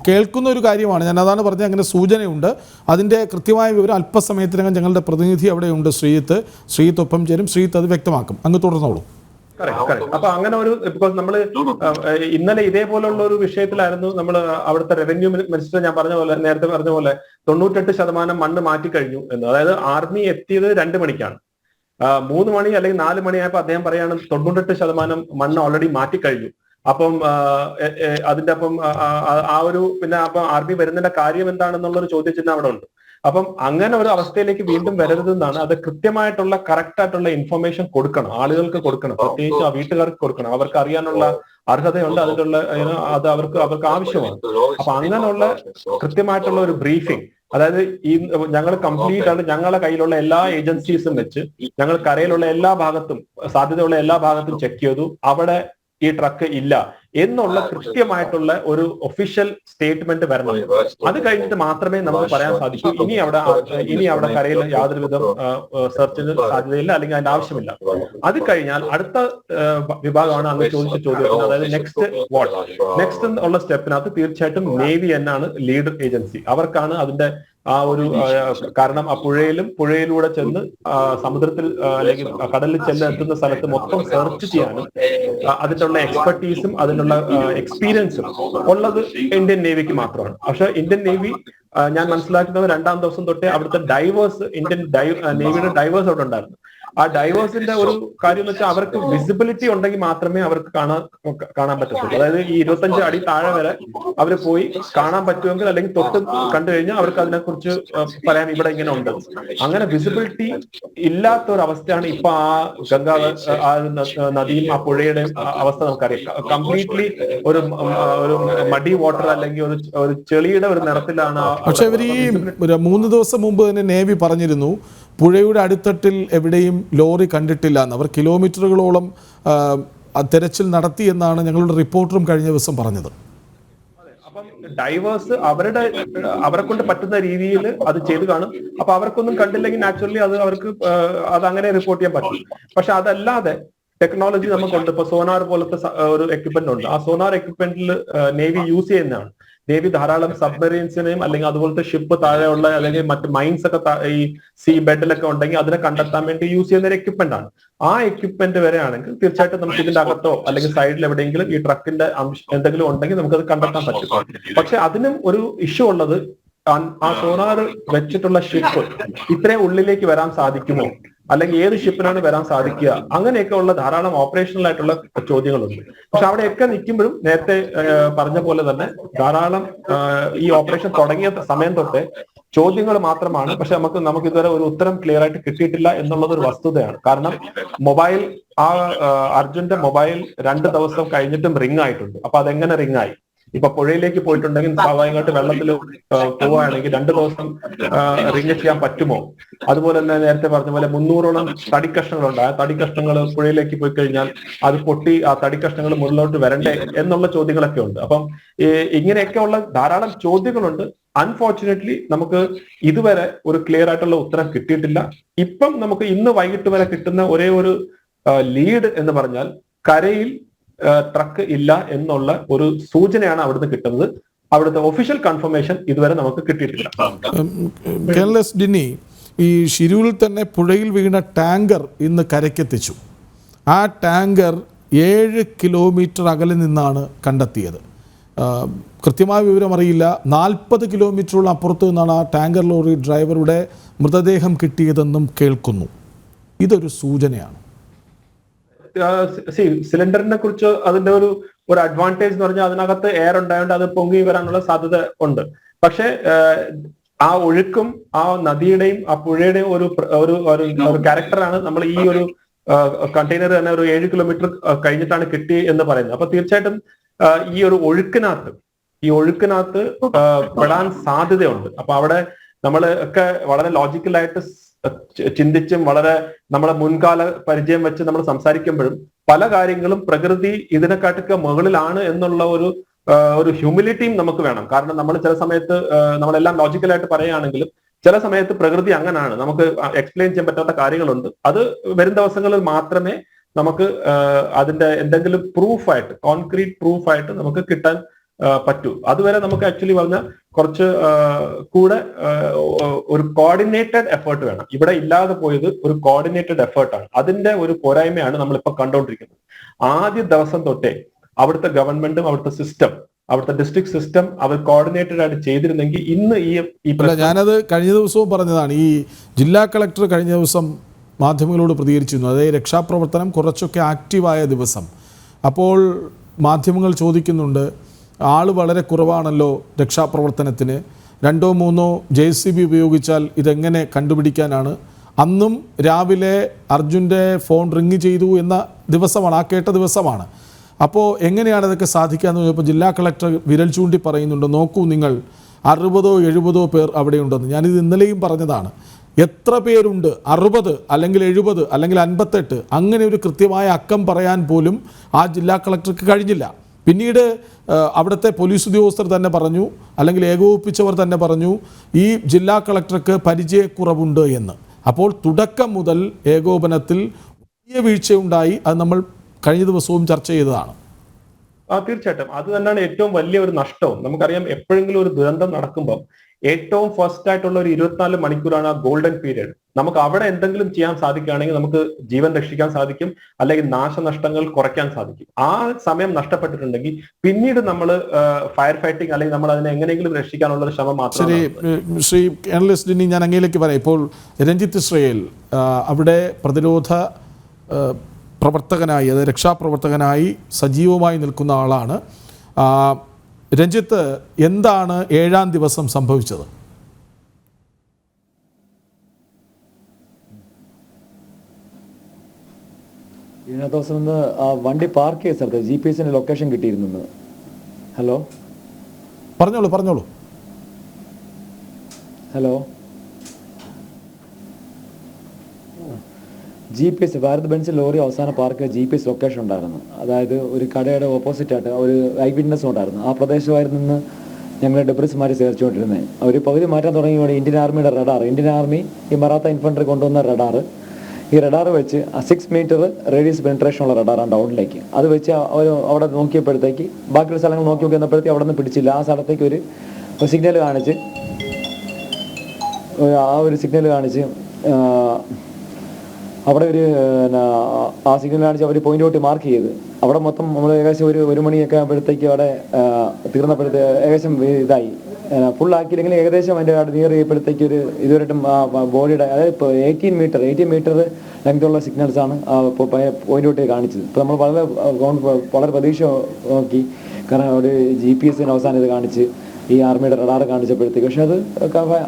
കേൾക്കുന്ന ഒരു കാര്യമാണ്. ഞാൻ അതാണ് പറഞ്ഞത്, അങ്ങനെ സൂചനയുണ്ട്. അതിന്റെ കൃത്യമായ വിവരം അല്പസമയത്തിനകം ഞങ്ങളുടെ പ്രതിനിധി അവിടെയുണ്ട്, ശ്രീത്ത് ഒപ്പം ചേരും. ശ്രീത്ത് അത് വ്യക്തമാക്കും. അങ്ങ് തുടർന്നോളൂ. അപ്പൊ അങ്ങനെ ഒരു ബിക്കോസ് നമ്മള് ഇന്നലെ ഇതേപോലുള്ള ഒരു വിഷയത്തിലായിരുന്നു നമ്മൾ അവിടുത്തെ റവന്യൂ മിനിസ്റ്റർ ഞാൻ നേരത്തെ പറഞ്ഞ പോലെ 98% മണ്ണ് മാറ്റി കഴിഞ്ഞു എന്ന്. അതായത് ആർമി എത്തിയത് 2 മണിക്കാണ്. 3 മണി അല്ലെങ്കിൽ 4 മണിയായപ്പോ അദ്ദേഹം പറയാണ് 98% മണ്ണ് ഓൾറെഡി മാറ്റിക്കഴിഞ്ഞു. അപ്പം അതിന്റെ അപ്പം ആ ഒരു പിന്നെ അപ്പൊ ആർമി വരുന്നതിന്റെ കാര്യം എന്താണെന്നുള്ളൊരു ചോദ്യചിഹ്നം അവിടെ ഉണ്ട്. അപ്പം അങ്ങനെ ഒരു അവസ്ഥയിലേക്ക് വീണ്ടും വരരുതെന്നാണ്. അത് കൃത്യമായിട്ടുള്ള കറക്റ്റ് ആയിട്ടുള്ള ഇൻഫർമേഷൻ കൊടുക്കണം, ആളുകൾക്ക് കൊടുക്കണം, പ്രത്യേകിച്ച് ആ വീട്ടുകാർക്ക് കൊടുക്കണം. അവർക്ക് അറിയാനുള്ള അർഹതയുണ്ട്, അതിനുള്ള അത് അവർക്ക് ആവശ്യമാണ്. അപ്പൊ അങ്ങനെയുള്ള കൃത്യമായിട്ടുള്ള ഒരു ബ്രീഫിംഗ്, അതായത് ഈ ഞങ്ങൾ കംപ്ലീറ്റ് ആണ് ഞങ്ങളുടെ കയ്യിലുള്ള എല്ലാ ഏജൻസീസും വെച്ച് ഞങ്ങൾ കരയിലുള്ള എല്ലാ ഭാഗത്തും സാധ്യതയുള്ള എല്ലാ ഭാഗത്തും ചെക്ക് ചെയ്തു. അവിടെ ഈ ട്രക്ക് ഇല്ല എന്നുള്ള കൃത്യമായിട്ടുള്ള ഒരു ഒഫീഷ്യൽ സ്റ്റേറ്റ്മെന്റ് വരണം. അത് കഴിഞ്ഞിട്ട് മാത്രമേ നമുക്ക് പറയാൻ സാധിക്കൂ ഇനി അവിടെ കരയിൽ യാതൊരുവിധ സെർച്ചിന് സാധ്യതയില്ല അല്ലെങ്കിൽ അതിന്റെ ആവശ്യമില്ല. അത് കഴിഞ്ഞാൽ അടുത്ത വിഭാഗമാണ് അങ്ങ് ചോദിച്ച ചോദ്യം. അതായത് നെക്സ്റ്റ് ഉള്ള സ്റ്റെപ്പിനകത്ത് തീർച്ചയായിട്ടും നേവി എന്നാണ് ലീഡ് ഏജൻസി. അവർക്കാണ് അതിന്റെ ആ ഒരു കാരണം ആ പുഴയിലൂടെ ചെന്ന് സമുദ്രത്തിൽ അല്ലെങ്കിൽ കടലിൽ എത്തുന്ന സ്ഥലത്ത് മൊത്തം സെർച്ച് ചെയ്യാനും അതിന്റെ ഉള്ള എക്സ്പെർട്ടീസും അതിനുള്ള എക്സ്പീരിയൻസും ഉള്ളത് ഇന്ത്യൻ നേവിക്ക് മാത്രമാണ്. പക്ഷെ ഇന്ത്യൻ നേവി ഞാൻ മനസ്സിലാക്കുന്നത് 2ാം ദിവസം തൊട്ടേ അവിടുത്തെ ഡൈവേഴ്സ് നേവിയുടെ ഡൈവേഴ്സ് അവിടെ ഉണ്ടായിരുന്നു. ആ ഡൈവേഴ്സിന്റെ ഒരു കാര്യം എന്ന് വെച്ചാൽ അവർക്ക് വിസിബിലിറ്റി ഉണ്ടെങ്കിൽ മാത്രമേ അവർക്ക് കാണാൻ പറ്റത്തുള്ളൂ. അതായത് ഈ 25 അടി താഴെ വരെ അവർ പോയി കാണാൻ പറ്റുമെങ്കിൽ അല്ലെങ്കിൽ തൊട്ട് കണ്ടു കഴിഞ്ഞാൽ അവർക്ക് അതിനെക്കുറിച്ച് പറയാൻ ഇവിടെ ഇങ്ങനെ ഉണ്ട്. അങ്ങനെ വിസിബിലിറ്റി ഇല്ലാത്ത ഒരു അവസ്ഥയാണ് ഇപ്പൊ ആ ഗംഗാ നദിയും ആ പുഴയുടെ അവസ്ഥ നമുക്കറിയാം. കംപ്ലീറ്റ്ലി ഒരു മടി വാട്ടർ അല്ലെങ്കിൽ ഒരു ചെളിയുടെ ഒരു നിറത്തിലാണ്. പക്ഷെ ഇവർ ഈ 3 ദിവസം മുമ്പ് തന്നെ നേവി പറഞ്ഞിരുന്നു പുഴയുടെ അടിത്തട്ടിൽ എവിടെയും ലോറി കണ്ടിട്ടില്ല എന്ന്. അവർ കിലോമീറ്ററുകളോളം തെരച്ചിൽ നടത്തി എന്നാണ് ഞങ്ങളുടെ റിപ്പോർട്ടറും കഴിഞ്ഞ ദിവസം പറഞ്ഞത്. അപ്പം ഡൈവേഴ്സ് അവരെ കൊണ്ട് പറ്റുന്ന രീതിയിൽ അത് ചെയ്തു കാണും. അപ്പൊ അവർക്കൊന്നും കണ്ടില്ലെങ്കിൽ നാച്ചുറലി അവർക്ക് അത് അങ്ങനെ റിപ്പോർട്ട് ചെയ്യാൻ പറ്റും. പക്ഷെ അതല്ലാതെ ടെക്നോളജി നമുക്കുണ്ട്. ഇപ്പൊ സോനാർ പോലത്തെ ഒരു എക്യുപ്മെന്റ് ഉണ്ട്. ആ സോനാർ എക്യുപ്മെന്റിൽ നേവി യൂസ് ചെയ്യുന്നതാണ്. നേവി ധാരാളം സബ്മറീൻസിനെയും അല്ലെങ്കിൽ അതുപോലത്തെ ഷിപ്പ് താഴെയുള്ള അല്ലെങ്കിൽ മറ്റ് മൈൻസ് ഒക്കെ ഈ സീ ബെഡിലൊക്കെ ഉണ്ടെങ്കിൽ അതിനെ കണ്ടെത്താൻ വേണ്ടി യൂസ് ചെയ്യുന്ന ഒരു എക്യുപ്മെന്റ് ആണ്. ആ എക്യുപ്മെന്റ് വരെ ആണെങ്കിൽ തീർച്ചയായിട്ടും നമുക്ക് ഇതിന്റെ അകത്തോ അല്ലെങ്കിൽ സൈഡിൽ എവിടെയെങ്കിലും ഈ ട്രക്കിന്റെ എന്തെങ്കിലും ഉണ്ടെങ്കിൽ നമുക്കത് കണ്ടെത്താൻ പറ്റും. പക്ഷെ അതിനും ഒരു ഇഷ്യൂ ഉള്ളത്, ആ സോനാർ വെച്ചിട്ടുള്ള ഷിപ്പ് ഇത്രയും ഉള്ളിലേക്ക് വരാൻ സാധിക്കുമോ, അല്ലെങ്കിൽ ഏത് ഷിപ്പിനാണ് വരാൻ സാധിക്കുക, അങ്ങനെയൊക്കെ ഉള്ള ധാരാളം ഓപ്പറേഷണൽ ആയിട്ടുള്ള ചോദ്യങ്ങളുണ്ട്. പക്ഷെ അവിടെയൊക്കെ നിൽക്കുമ്പോഴും നേരത്തെ പറഞ്ഞ പോലെ തന്നെ ധാരാളം ഈ ഓപ്പറേഷൻ തുടങ്ങിയ സമയം തൊട്ടേ ചോദ്യങ്ങൾ മാത്രമാണ്. പക്ഷെ നമുക്ക് ഇതുവരെ ഒരു ഉത്തരം ക്ലിയർ ആയിട്ട് കിട്ടിയിട്ടില്ല എന്നുള്ളത് ഒരു വസ്തുതയാണ്. കാരണം മൊബൈൽ അർജുന്റെ മൊബൈൽ 2 ദിവസം കഴിഞ്ഞിട്ടും റിംഗ് ആയിട്ടുണ്ട്. അപ്പൊ അതെങ്ങനെ റിംഗ് ആയി? ഇപ്പൊ പുഴയിലേക്ക് പോയിട്ടുണ്ടെങ്കിൽ സ്വാഭാവികമായിട്ട് വെള്ളത്തിൽ പോവുകയാണെങ്കിൽ 2 ദിവസം റിംഗ് ചെയ്യാൻ പറ്റുമോ? അതുപോലെ തന്നെ നേരത്തെ പറഞ്ഞ പോലെ 300ഓളം തടിക്കഷ്ണങ്ങളുണ്ട്. ആ തടിക്കഷ്ണങ്ങൾ പുഴയിലേക്ക് പോയി കഴിഞ്ഞാൽ അത് പൊട്ടി ആ തടിക്കഷ്ണങ്ങൾ മുകളിലോട്ട് വരണ്ടേ എന്നുള്ള ചോദ്യങ്ങളൊക്കെ ഉണ്ട്. അപ്പം ഇങ്ങനെയൊക്കെയുള്ള ധാരാളം ചോദ്യങ്ങളുണ്ട്. അൺഫോർച്ചുനേറ്റ്ലി നമുക്ക് ഇതുവരെ ഒരു ക്ലിയർ ആയിട്ടുള്ള ഉത്തരം കിട്ടിയിട്ടില്ല. ഇപ്പം നമുക്ക് ഇന്ന് വൈകിട്ട് വരെ കിട്ടുന്ന ഒരേ ഒരു ലീഡ് എന്ന് പറഞ്ഞാൽ കരയിൽ ട്രക്ക് ഇല്ല എന്നുള്ള ഒരു സൂചനയാണ് അവിടുന്ന് കിട്ടുന്നത്. അവിടുത്തെ ഒഫീഷ്യൽ കൺഫർമേഷൻ ഇതുവരെ നമുക്ക് കിട്ടിയിട്ടില്ല. കേരളസ് ഡിന്നി, ഈ ഷിരൂരിൽ തന്നെ പുഴയിൽ വീണ ടാങ്കർ ഇന്ന് കരയ്ക്കെത്തിച്ചു. ആ ടാങ്കർ 7 കിലോമീറ്റർ അകലെ നിന്നാണ് കണ്ടെത്തിയത്. കൃത്യമായ വിവരം അറിയില്ല. 40 കിലോമീറ്ററുള്ള അപ്പുറത്ത് നിന്നാണ് ആ ടാങ്കർ ലോറി ഡ്രൈവറുടെ മൃതദേഹം കിട്ടിയതെന്നും കേൾക്കുന്നു. ഇതൊരു സൂചനയാണ്. സിലിണ്ടറിനെ കുറിച്ച് അതിന്റെ ഒരു അഡ്വാൻറ്റേജ് എന്ന് പറഞ്ഞാൽ അതിനകത്ത് എയർ ഉണ്ടായതുകൊണ്ട് അത് പൊങ്ങി വരാനുള്ള സാധ്യത ഉണ്ട്. പക്ഷെ ആ ഒഴുക്കും ആ നദിയുടെയും ആ പുഴയുടെയും ഒരു ക്യാരക്ടറാണ് നമ്മൾ ഈ ഒരു കണ്ടെയ്നർ തന്നെ ഒരു 7 കിലോമീറ്റർ കഴിഞ്ഞിട്ടാണ് കിട്ടി എന്ന് പറയുന്നത്. അപ്പൊ തീർച്ചയായിട്ടും ഈ ഒരു ഒഴുക്കിനകത്ത് പെടാൻ സാധ്യതയുണ്ട്. അപ്പൊ അവിടെ നമ്മൾ ഒക്കെ വളരെ ലോജിക്കലായിട്ട് ചിന്തിച്ചും വളരെ നമ്മളെ മുൻകാല പരിചയം വെച്ച് നമ്മൾ സംസാരിക്കുമ്പോഴും പല കാര്യങ്ങളും പ്രകൃതി ഇതിനെക്കാട്ടൊക്കെ മുകളിലാണ് എന്നുള്ള ഒരു ഹ്യൂമിലിറ്റിയും നമുക്ക് വേണം. കാരണം നമ്മൾ ചില സമയത്ത് നമ്മളെല്ലാം ലോജിക്കലായിട്ട് പറയുകയാണെങ്കിലും ചില സമയത്ത് പ്രകൃതി അങ്ങനെയാണ്, നമുക്ക് എക്സ്പ്ലെയിൻ ചെയ്യാൻ പറ്റാത്ത കാര്യങ്ങളുണ്ട്. അത് വരും ദിവസങ്ങളിൽ മാത്രമേ നമുക്ക് അതിന്റെ എന്തെങ്കിലും പ്രൂഫായിട്ട്, കോൺക്രീറ്റ് പ്രൂഫായിട്ട് നമുക്ക് കിട്ടാൻ പറ്റൂ. അതുവരെ നമുക്ക് ആക്ച്വലി പറഞ്ഞാൽ കുറച്ച് കൂടെ ഒരു കോർഡിനേറ്റഡ് എഫേർട്ട് വേണം. ഇവിടെ ഇല്ലാതെ പോയത് ഒരു കോർഡിനേറ്റഡ് എഫേർട്ടാണ്. അതിന്റെ ഒരു പോരായ്മയാണ് നമ്മളിപ്പോൾ കണ്ടുകൊണ്ടിരിക്കുന്നത്. ആദ്യ ദിവസം തൊട്ടേ അവിടുത്തെ ഗവൺമെന്റും അവിടുത്തെ സിസ്റ്റം, അവിടുത്തെ ഡിസ്ട്രിക്ട് സിസ്റ്റം അവർ കോർഡിനേറ്റഡ് ആയിട്ട് ചെയ്തിരുന്നെങ്കിൽ ഇന്ന് ഞാനത് കഴിഞ്ഞ ദിവസവും പറഞ്ഞതാണ്. ഈ ജില്ലാ കളക്ടർ കഴിഞ്ഞ ദിവസം മാധ്യമങ്ങളോട് പ്രതികരിച്ചിരുന്നു. അതായത് രക്ഷാപ്രവർത്തനം കുറച്ചൊക്കെ ആക്റ്റീവായ ദിവസം. അപ്പോൾ മാധ്യമങ്ങൾ ചോദിക്കുന്നുണ്ട്, ആൾ വളരെ കുറവാണല്ലോ രക്ഷാപ്രവർത്തനത്തിന്, 2-3 JCB ഉപയോഗിച്ചാൽ ഇതെങ്ങനെ കണ്ടുപിടിക്കാനാണ്? അന്നും രാവിലെ അർജുൻ്റെ ഫോൺ റിങ് ചെയ്തു എന്ന ദിവസമാണ്, ആ കേട്ട ദിവസമാണ്. അപ്പോൾ എങ്ങനെയാണ് ഇതൊക്കെ സാധിക്കാമെന്ന് ചോദിച്ചപ്പോൾ ജില്ലാ കളക്ടർ വിരൽ ചൂണ്ടി പറയുന്നുണ്ട്, നോക്കൂ നിങ്ങൾ 60-70 പേർ അവിടെയുണ്ടെന്ന്. ഞാനിത് ഇന്നലെയും പറഞ്ഞതാണ്. എത്ര പേരുണ്ട്, 60 അല്ലെങ്കിൽ 70 അല്ലെങ്കിൽ 58, അങ്ങനെ ഒരു കൃത്യമായ അക്കം പറയാൻ പോലും ആ ജില്ലാ കളക്ടർക്ക് കഴിഞ്ഞില്ല. പിന്നീട് അവിടുത്തെ പോലീസ് ഉദ്യോഗസ്ഥർ തന്നെ പറഞ്ഞു, അല്ലെങ്കിൽ ഏകോപിപ്പിച്ചവർ തന്നെ പറഞ്ഞു, ഈ ജില്ലാ കളക്ടർക്ക് പരിചയക്കുറവുണ്ട് എന്ന്. അപ്പോൾ തുടക്കം മുതൽ ഏകോപനത്തിൽ വലിയ വീഴ്ചയുണ്ടായി. അത് നമ്മൾ കഴിഞ്ഞ ദിവസവും ചർച്ച ചെയ്തതാണ്. തീർച്ചയായിട്ടും അത് തന്നെയാണ് ഏറ്റവും വലിയ ഒരു നഷ്ടവും. നമുക്കറിയാം, എപ്പോഴെങ്കിലും ഒരു ദുരന്തം നടക്കുമ്പോൾ ഏറ്റവും ഫസ്റ്റ് ആയിട്ടുള്ള ഒരു 24 മണിക്കൂറാണ് ആ ഗോൾഡൻ പീരീഡ്. നമുക്ക് അവിടെ എന്തെങ്കിലും ചെയ്യാൻ സാധിക്കുകയാണെങ്കിൽ നമുക്ക് ജീവൻ രക്ഷിക്കാൻ സാധിക്കും, അല്ലെങ്കിൽ നാശനഷ്ടങ്ങൾ കുറയ്ക്കാൻ സാധിക്കും. ആ സമയം നഷ്ടപ്പെട്ടിട്ടുണ്ടെങ്കിൽ പിന്നീട് നമ്മൾ ഫയർ ഫൈറ്റിംഗ് അല്ലെങ്കിൽ നമ്മൾ അതിനെ എങ്ങനെയെങ്കിലും രക്ഷിക്കാനുള്ള ഒരു ശ്രമം മാത്രമേ. ശ്രീ കേണലിസ്റ്റ് ഡിന്നി, ഞാൻ അങ്ങയിലേക്ക് പറയാം. ഇപ്പോൾ രഞ്ജിത്ത് ഇസ്രയേൽ അവിടെ പ്രതിരോധ പ്രവർത്തകനായി, അത് രക്ഷാപ്രവർത്തകനായി സജീവമായി നിൽക്കുന്ന ആളാണ്. രഞ്ജിത്ത്, എന്താണ് 7-ാം ദിവസം സംഭവിച്ചത്? ഏഴാം ദിവസം ആ വണ്ടി പാർക്ക് ചെയ്ത സ്ഥലത്ത് GPS ലൊക്കേഷൻ കിട്ടിയിരുന്നു. ഹലോ, പറഞ്ഞോളൂ. Hello, GPS Bharat Benz lorry അവസാന പാർക്ക് GPS ലൊക്കേഷൻ ഉണ്ടായിരുന്നു. അതായത് ഒരു കടയുടെ ഓപ്പോസിറ്റായിട്ട് ഒരു ഐ വിറ്റ്നസ് ഉണ്ടായിരുന്നു. ആ പ്രദേശമായിരുന്നു നിന്ന് ഞങ്ങൾ ഡെബ്രിസ് മാറ്റി ചേർച്ചുകൊണ്ടിരുന്നത്. അവർ പകുതി മാറ്റാൻ തുടങ്ങിയോടെ ഇന്ത്യൻ ആർമിയുടെ റഡാർ, ഇന്ത്യൻ ആർമി ഈ മറാത്ത ഇൻഫൻട്രി കൊണ്ടുവന്ന റഡാർ, ഈ റഡാർ വെച്ച് 6 മീറ്റർ റേഡിയസ് പെനിട്രേഷൻ ഉള്ള റഡാറാണ് ഡൗണിലേക്ക്. അത് വെച്ച് അവിടെ നോക്കിയപ്പോഴത്തേക്ക് ബാക്കിയുള്ള സ്ഥലങ്ങൾ നോക്കി വന്നപ്പോഴത്തേക്ക് അവിടെ നിന്ന് പിടിച്ചില്ല. ആ സ്ഥലത്തേക്ക് ഒരു സിഗ്നൽ കാണിച്ച് അവിടെ ആ സിഗ്നൽ കാണിച്ച് അവർ പോയിന്റ് ഔട്ട് മാർക്ക് ചെയ്ത് അവിടെ മൊത്തം നമ്മൾ ഏകദേശം ഒരു മണിയൊക്കെ ആകുമ്പോഴത്തേക്ക് അവിടെ ഏകദേശം ഇതായി ഫുള്ളാക്കിയില്ലെങ്കിൽ ഏകദേശം അതിൻ്റെ നിയർ ചെയ്യുമ്പോഴത്തേക്ക് ഇതുവരെയായിട്ടും ബോഡിയുടെ അതായത് ഇപ്പോൾ 18 മീറ്റർ ലെങ്തുള്ള സിഗ്നൽസാണ് പോയിന്റ് ഔട്ട് കാണിച്ചത്. ഇപ്പോൾ നമ്മൾ വളരെ പ്രതീക്ഷ നോക്കി, കാരണം ഒരു GPS അവസാനം ഇത് കാണിച്ച് ഈ ആർമിയുടെ റഡാർ കാണിച്ചപ്പോഴത്തേക്ക്, പക്ഷെ അത്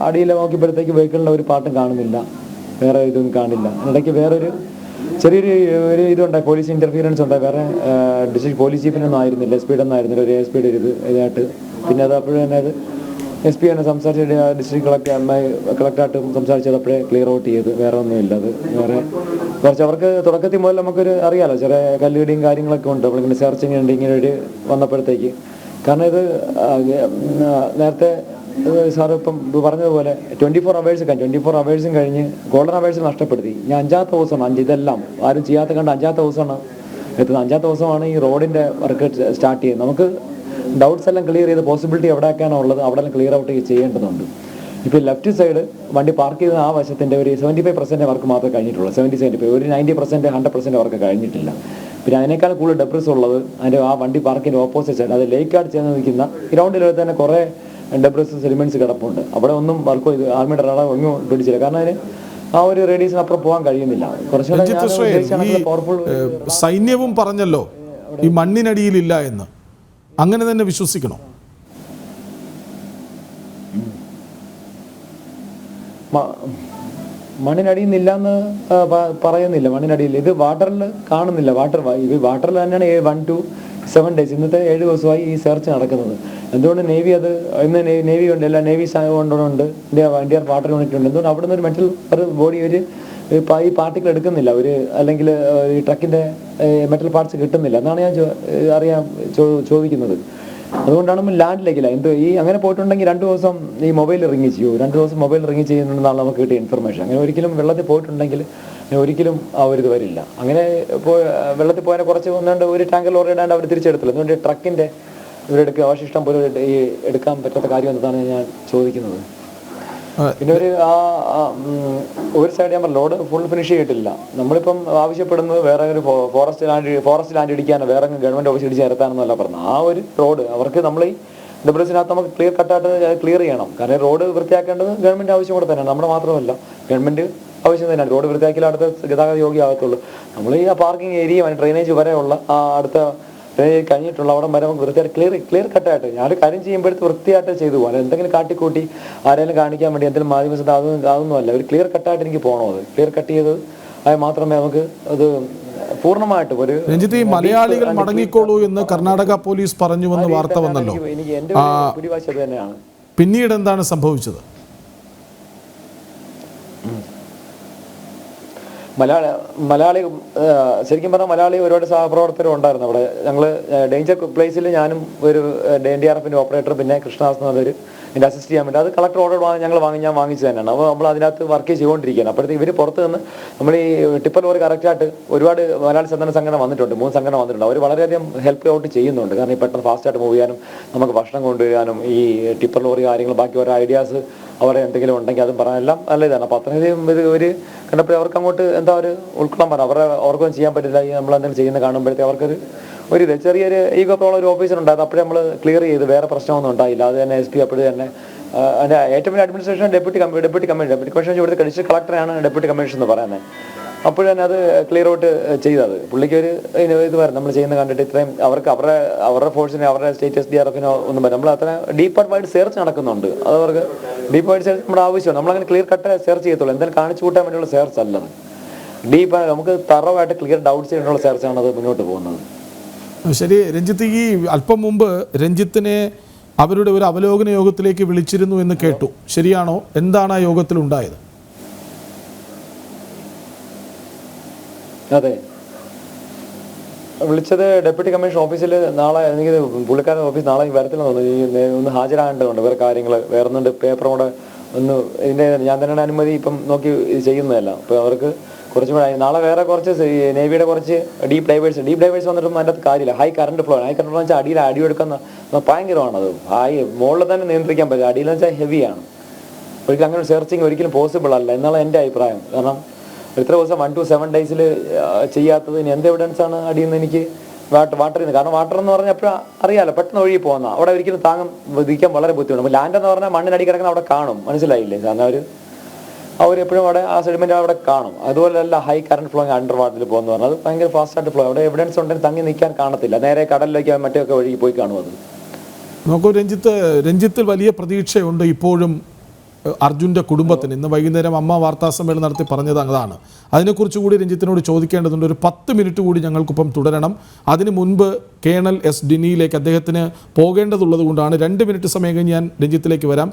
അടിയിൽ നോക്കിയപ്പോഴത്തേക്ക് വെഹിക്കിളിൻ്റെ ഒരു പാട്ടും കാണുന്നില്ല, വേറെ ഇതൊന്നും കാണില്ല. അതിനിടയ്ക്ക് വേറൊരു ചെറിയൊരു ഇതുണ്ടായി, പോലീസ് ഇന്റർഫിയറൻസ് ഉണ്ടായി. വേറെ ഡിസ്ട്രിക്ട് പോലീസ് ചീഫിനൊന്നും ആയിരുന്നില്ല, SP ഒന്നും ആയിരുന്നില്ല, ഒരു ASP ഇതായിട്ട്. പിന്നെ അത് അപ്പോഴും തന്നെ അത് SP തന്നെ സംസാരിച്ചിട്ട് ഡിസ്ട്രിക്ട് കളക്ടറായിട്ട് സംസാരിച്ചത് അപ്പോഴേ ക്ലിയർ ഔട്ട് ചെയ്ത്, വേറെ ഒന്നുമില്ല. അത് വേറെ കുറച്ച് അവർക്ക് തുടക്കത്തിൽ മുതൽ നമുക്കൊരു അറിയാലോ, ചെറിയ കല്ലുകടിയും കാര്യങ്ങളൊക്കെ ഉണ്ട്. നമ്മളിങ്ങനെ സെർച്ചിങ് ഉണ്ട് ഇങ്ങനെ ഒരു വന്നപ്പോഴത്തേക്ക്. കാരണം ഇത് നേരത്തെ സാർ ഇപ്പം പറഞ്ഞതുപോലെ 24 അവേഴ്സും കഴിഞ്ഞ് ഗോൾഡൻ അവേഴ്സ് നഷ്ടപ്പെടുത്തി. ഞാൻ 5ാമത്തെ ദിവസമാണ് ഇതെല്ലാം ആരും ചെയ്യാത്ത കണ്ട് 5ാമത്തെ ദിവസമാണ് എത്തുന്നത്. 5ാമത്തെ ദിവസമാണ് ഈ റോഡിൻ്റെ വർക്ക് സ്റ്റാർട്ട് ചെയ്യുന്നത്. നമുക്ക് ഡൗട്ട്സ് എല്ലാം ക്ലിയർ ചെയ്ത് പോസിബിലിറ്റി എവിടെയൊക്കെയാണോ ഉള്ളത് അവിടെ എല്ലാം ക്ലിയർ ഔട്ട് ചെയ്യേണ്ടതുണ്ട്. ഇപ്പോൾ ലെഫ്റ്റ് സൈഡ് വണ്ടി പാർക്ക് ചെയ്ത ആ വശത്തിൻ്റെ ഒരു 75% വർക്ക് മാത്രമേ കഴിഞ്ഞിട്ടുള്ളൂ. 75 ഒരു 90% 100% വർക്ക് കഴിഞ്ഞിട്ടില്ല. പിന്നെ അതിനേക്കാൾ കൂടുതൽ ഡെബ്രിസ് ഉള്ളത് അതിൻ്റെ ആ വണ്ടി പാർക്കിൻ്റെ ഓപ്പോസിറ്റ് സൈഡ്, അത് ലേക്കാട് ചേർന്ന് നിൽക്കുന്ന ഗ്രൗണ്ടിൽ തന്നെ കുറേ ഡെബ്രിസ് സെലിമെന്റ്സ് കിടപ്പുണ്ട്. അവിടെ ഒന്നും വർക്ക് ചെയ്ത് ആർമിയുടെ റഡാർ ഒന്നും പിടിച്ചില്ല. കാരണം അതിന് ആ ഒരു റേഡിയസിന് അപ്പുറം പോകാൻ കഴിയുന്നില്ല. കുറച്ചുകൂടെ പവർഫുൾ സൈന്യവും പറഞ്ഞല്ലോ ഈ മണ്ണിനടിയിലില്ല എന്ന്, അങ്ങനെ തന്നെ വിശ്വസിക്കണോ? മണ്ണിനടിയിൽ നിന്നില്ല എന്ന് പറയുന്നില്ല. മണ്ണിനടിയിൽ ഇത് വാട്ടറിൽ കാണുന്നില്ല. വാട്ടറിൽ തന്നെയാണ് 1 to 7 days ഇന്നത്തെ 7 ദിവസമായി ഈ സെർച്ച് നടക്കുന്നത്. എന്തുകൊണ്ട് നേവി അത് ഇന്ന് നേവി ഉണ്ട്, എല്ലാ നേവി കൊണ്ടുണ്ട്, ഇന്ത്യ വാട്ടർ യൂണിറ്റ് ഉണ്ട്. എന്തുകൊണ്ട് അവിടെ നിന്ന് ഒരു മെറ്റൽ ബോഡി ഈ പാർട്ടിക്കിൾ എടുക്കുന്നില്ല, അല്ലെങ്കിൽ ഈ ട്രക്കിന്റെ മെറ്റൽ പാർട്സ് കിട്ടുന്നില്ല എന്നാണ് ഞാൻ ചോദിക്കുന്നത്. അതുകൊണ്ടാണ് നമ്മൾ ലാൻഡിലേക്കില്ല. അങ്ങനെ പോയിട്ടുണ്ടെങ്കിൽ 2 ദിവസം ഈ മൊബൈൽ റിങ് ചെയ്യൂ, 2 ദിവസം മൊബൈൽ റിങ് ചെയ്യുന്നതാണ് നമുക്ക് കിട്ടിയ ഇൻഫർമേഷൻ. അങ്ങനെ ഒരിക്കലും വെള്ളത്തിൽ പോയിട്ടുണ്ടെങ്കിൽ ഒരിക്കലും ആ ഒരു ഇത് വരില്ല. അങ്ങനെ വെള്ളത്തിൽ പോയാൽ കുറച്ച് ഒന്നുകൊണ്ട് ഒരു ടാങ്കർ ലോറി ഇടാണ്ട് അവർ തിരിച്ചെടുത്തില്ല. അതുകൊണ്ട് ട്രക്കിന്റെ ഇവരെടുക്കുക അവശിഷ്ടം പോലും എടുക്കാൻ പറ്റാത്ത കാര്യം എന്താണ് ഞാൻ ചോദിക്കുന്നത്. പിന്നെ ഒരു സൈഡ് ഞാൻ ലോഡ് ഫുൾ ഫിനിഷ് ചെയ്തിട്ടില്ല. നമ്മളിപ്പം ആവശ്യപ്പെടുന്നത് വേറെ ഒരു ഫോറസ്റ്റ് ലാൻഡ് ഇടിക്കാനോ വേറെ ഗവൺമെന്റ് ഓഫീസ് ഇടിച്ച് നിരത്താനൊന്നുമല്ല പറഞ്ഞത്. ആ ഒരു റോഡ് അവർക്ക് നമ്മൾ ഈ ഡെബ്രിസിനകത്ത് നമുക്ക് ക്ലിയർ കട്ടായിട്ട് ക്ലിയർ ചെയ്യണം. കാരണം റോഡ് വൃത്തിയാക്കേണ്ടത് ഗവൺമെന്റ് ആവശ്യം കൂടെ തന്നെയാണ്, നമ്മുടെ മാത്രമല്ല ഗവൺമെന്റ് ആവശ്യം തന്നെയാണ്. റോഡ് വൃത്തിയാക്കിയാൽ അടുത്ത ഗതാഗത യോഗ്യമാകത്തുള്ളൂ. നമ്മൾ ഈ പാർക്കിംഗ് ഏരിയ ഡ്രെയിനേജ് വരെയുള്ള അടുത്ത കഴിഞ്ഞിട്ടുള്ള അവിടെ വരെ നമുക്ക് വൃത്തിയായിട്ട് ക്ലിയർ കട്ടായിട്ട് ഞാനൊരു കാര്യം ചെയ്യുമ്പോഴത്തെ വൃത്തിയായിട്ട് ചെയ്തു പോകാൻ എന്തെങ്കിലും കാട്ടിക്കൂട്ടി ആരെങ്കിലും കാണിക്കാൻ വേണ്ടി എന്തെങ്കിലും മാധ്യമ അതൊന്നുമല്ല. ഒരു ക്ലിയർ കട്ടായിട്ട് എനിക്ക് പോകണം. അത് ക്ലിയർ കട്ട് ചെയ്ത് അത് മാത്രമേ നമുക്ക് അത് പൂർണ്ണമായിട്ടും ഒരു രഞ്ജിത്ത്, ഈ മലയാളികൾ മടങ്ങിക്കോളൂ എന്ന് കർണാടക പോലീസ് പറഞ്ഞുവെന്ന് വാർത്ത വന്നല്ലോ. എനിക്ക് എന്റെ പിടിവാശി അത് തന്നെയാണ്. പിന്നീട് എന്താണ് സംഭവിച്ചത്? മലയാളി ശരിക്കും പറഞ്ഞാൽ മലയാളി ഒരുപാട് സഹപ്രവർത്തകരും ഉണ്ടായിരുന്നു അവിടെ. ഞങ്ങൾ ഡേഞ്ചർ പ്ലേസിൽ ഞാനും ഒരു NDRFന്റെ ഓപ്പറേറ്റർ പിന്നെ കൃഷ്ണദാസ് എന്നൊരു എൻ്റെ അസിസ്റ്റ് ചെയ്യാൻ വേണ്ടി അത് കളക്ടർ ഓർഡർ ഞാൻ വാങ്ങിച്ചു തന്നെയാണ്. അപ്പോൾ നമ്മൾ അതിനകത്ത് വർക്ക് ചെയ്തുകൊണ്ടിരിക്കുകയാണ്. അപ്പോഴത്തേക്ക് ഇവർ പുറത്ത് നിന്ന് നമ്മൾ ഈ ടിപ്പർ ലോറി കറക്റ്റായിട്ട് ഒരുപാട് മലയാളി സന്നദ്ധ സംഘടന വന്നിട്ടുണ്ട്, 3 സംഘടന വന്നിട്ടുണ്ട്. അവർ വളരെയധികം ഹെൽപ്പ് ഔട്ട് ചെയ്യുന്നുണ്ട്. കാരണം ഈ പെട്ടെന്ന് ഫാസ്റ്റായിട്ട് മൂവ് ചെയ്യാനും നമുക്ക് ഭക്ഷണം കൊണ്ടുവരാനും ഈ ടിപ്പർ ലോറി കാര്യങ്ങൾ ബാക്കി ഓരോ ഐഡിയാസ് അവരെ എന്തെങ്കിലും ഉണ്ടെങ്കിൽ അതും പറയാനെല്ലാം നല്ല ഇതാണ്. അപ്പോൾ അത്രയധികം ഒരു കണ്ടപ്പോൾ അവർക്ക് അങ്ങോട്ട് എന്താ ഒരു ഉൾക്കൊള്ളാൻ പറഞ്ഞു. അവർക്കൊന്നും ചെയ്യാൻ പറ്റില്ല, നമ്മളെന്തെങ്കിലും ചെയ്യുന്ന കാണുമ്പോഴത്തേക്ക് അവർക്കൊരു ചെറിയൊരു ഈഗോ പ്രോബ്ലം ഒരു ഓഫീസർ ഉണ്ടായിരുന്നു. അപ്പോഴേ നമ്മൾ ക്ലിയർ ചെയ്ത് വേറെ പ്രശ്നമൊന്നും ഉണ്ടായില്ല. അത് തന്നെ SP അപ്പോഴും തന്നെ അതിൻ്റെ ഏറ്റവും വലിയ അഡ്മിനിസ്ട്രേഷൻ ഡെപ്യൂട്ടി കമ്മീഷൻ ഇവിടുത്തെ ഡിസ്ട്രിക്ട് കളക്ടറാണ് ഡെപ്യൂട്ടി കമ്മീഷൻ എന്ന് പറയുന്നത്. അപ്പോഴും തന്നെ അത് ക്ലിയർ ഔട്ട് ചെയ്തത് പുള്ളിക്ക് ഒരു ഇത് വരും നമ്മൾ ചെയ്യുന്ന കണ്ടിട്ട് ഇത്രയും അവർക്ക് അവരുടെ ഫോഴ്സിനെ അവരുടെ സ്റ്റേറ്റ് SDRFനോ ഒന്നും വരും. നമ്മൾ അത്ര ഡീപ്പായിട്ട് സെർച്ച് നടക്കുന്നുണ്ട്. അത് അവർക്ക് ഡീപ്പായിട്ട് സെർച്ച് നമ്മുടെ ആവശ്യമാണ്. നമ്മളങ്ങനെ ക്ലിയർ കട്ട് സെർച്ച് ചെയ്യത്തുള്ളൂ. എന്തായാലും കാണിച്ചു കൂട്ടാൻ വേണ്ടിയുള്ള സെർച്ച് അല്ലത്. ഡീപ്പായി നമുക്ക് തറവായിട്ട് ക്ലിയർ ഡൗട്ട്സ് ചെയ്തിട്ടുള്ള സെർച്ചാണ് അത് മുന്നോട്ട് പോകുന്നത്. ശരി രഞ്ജിത്ത്, ഈ അല്പം മുമ്പ് രഞ്ജിത്തിനെ അവരുടെ ഒരു അവലോകന യോഗത്തിലേക്ക് വിളിച്ചിരുന്നു എന്ന് കേട്ടു, ശരിയാണോ? എന്താണ് ആ യോഗത്തിൽ ഉണ്ടായത്? അതെ, വിളിച്ചത് ഡെപ്യൂട്ടി കമ്മീഷൻ ഓഫീസിൽ നാളെ എനിക്ക് പുള്ളിക്കാരൻ ഓഫീസ് നാളെ വരത്തില്ല തോന്നുന്നു. ഒന്ന് ഹാജരാകേണ്ടതുണ്ട് വേറെ കാര്യങ്ങൾ, വേറെ ഒന്നുണ്ട് പേപ്പറും കൂടെ ഒന്ന് ഇതിൻ്റെ ഞാൻ തന്നെയാണ് അനുമതി ഇപ്പം നോക്കി ഇത് ചെയ്യുന്നതല്ല. അപ്പോൾ അവർക്ക് കുറച്ചും കൂടെ നാളെ വേറെ കുറച്ച് നേവിയുടെ കുറച്ച് ഡീപ്പ് ഡൈവേഴ്സ് വന്നിട്ടൊന്നും അതിൻ്റെ അകത്ത് കാര്യമില്ല. ഹൈ കറണ്ട് ഫ്ലോ എന്ന് വെച്ചാൽ അടിയിൽ അടിയെടുക്കുന്ന ഭയങ്കരമാണത്. മുകളിൽ തന്നെ നിയന്ത്രിക്കാൻ പറ്റില്ല, അടിയിലെന്ന് വെച്ചാൽ ഹെവിയാണ്. ഒരിക്കലും അങ്ങനെ സെർച്ചിങ് ഒരിക്കലും പോസിബിൾ അല്ല എന്നാണ് എൻ്റെ അഭിപ്രായം. കാരണം ഇത്ര ദിവസം 1 to 7 days ചെയ്യാത്തത് ഇനി എന്ത് എവിഡൻസ് ആണ് അടിയിൽ നിന്ന് എനിക്ക് വാട്ടറിൽ നിന്ന്. കാരണം വാട്ടർ എന്ന് പറഞ്ഞാൽ എപ്പോഴും അറിയാലോ പെട്ടെന്ന് ഒഴുകി പോകുന്ന അവിടെ ഒരിക്കലും വിധിക്കാൻ വളരെ ബുദ്ധിമുട്ട്. അപ്പോൾ ലാൻഡ് എന്ന് പറഞ്ഞാൽ മണ്ണിനടി കിടക്കുന്ന അവിടെ കാണും, മനസ്സിലായില്ലേ? കാരണം അവരെപ്പോഴും അവിടെ ആ സെഡിമെന്റ് അവിടെ കാണും. അതുപോലെയല്ല ഹൈ കറണ്ട് ഫ്ലോ അണ്ടർ വാട്ടറിൽ പോകുന്നു പറഞ്ഞാൽ അത് ഭയങ്കര ഫാസ്റ്റായിട്ട് ഫ്ലോ, അവിടെ എവിഡൻസ് ഉണ്ടെങ്കിൽ തങ്ങി നിൽക്കാൻ കാണത്തില്ല, നേരെ കടലിലേക്ക് മറ്റൊക്കെ ഒഴുകി പോയി കാണും. അത് നോക്കൂ രഞ്ജിത്തിൽ വലിയ പ്രതീക്ഷയുണ്ട് ഇപ്പോഴും അർജുൻ്റെ കുടുംബത്തിന്. ഇന്ന് വൈകുന്നേരം അമ്മ വാർത്താ സമ്മേളനം നടത്തി പറഞ്ഞത് അതാണ്. അതിനെക്കുറിച്ച് കൂടി രഞ്ജിത്തിനോട് ചോദിക്കേണ്ടതുണ്ട്. ഒരു 10 മിനിറ്റ് കൂടി ഞങ്ങൾക്കൊപ്പം തുടരണം. അതിനു മുൻപ് കേണൽ S ഡിനിയിലേക്ക് അദ്ദേഹത്തിന് പോകേണ്ടതുള്ളത് കൊണ്ടാണ് 2 മിനിറ്റ് സമയം കഴിഞ്ഞ് ഞാൻ രഞ്ജിത്തിലേക്ക് വരാം.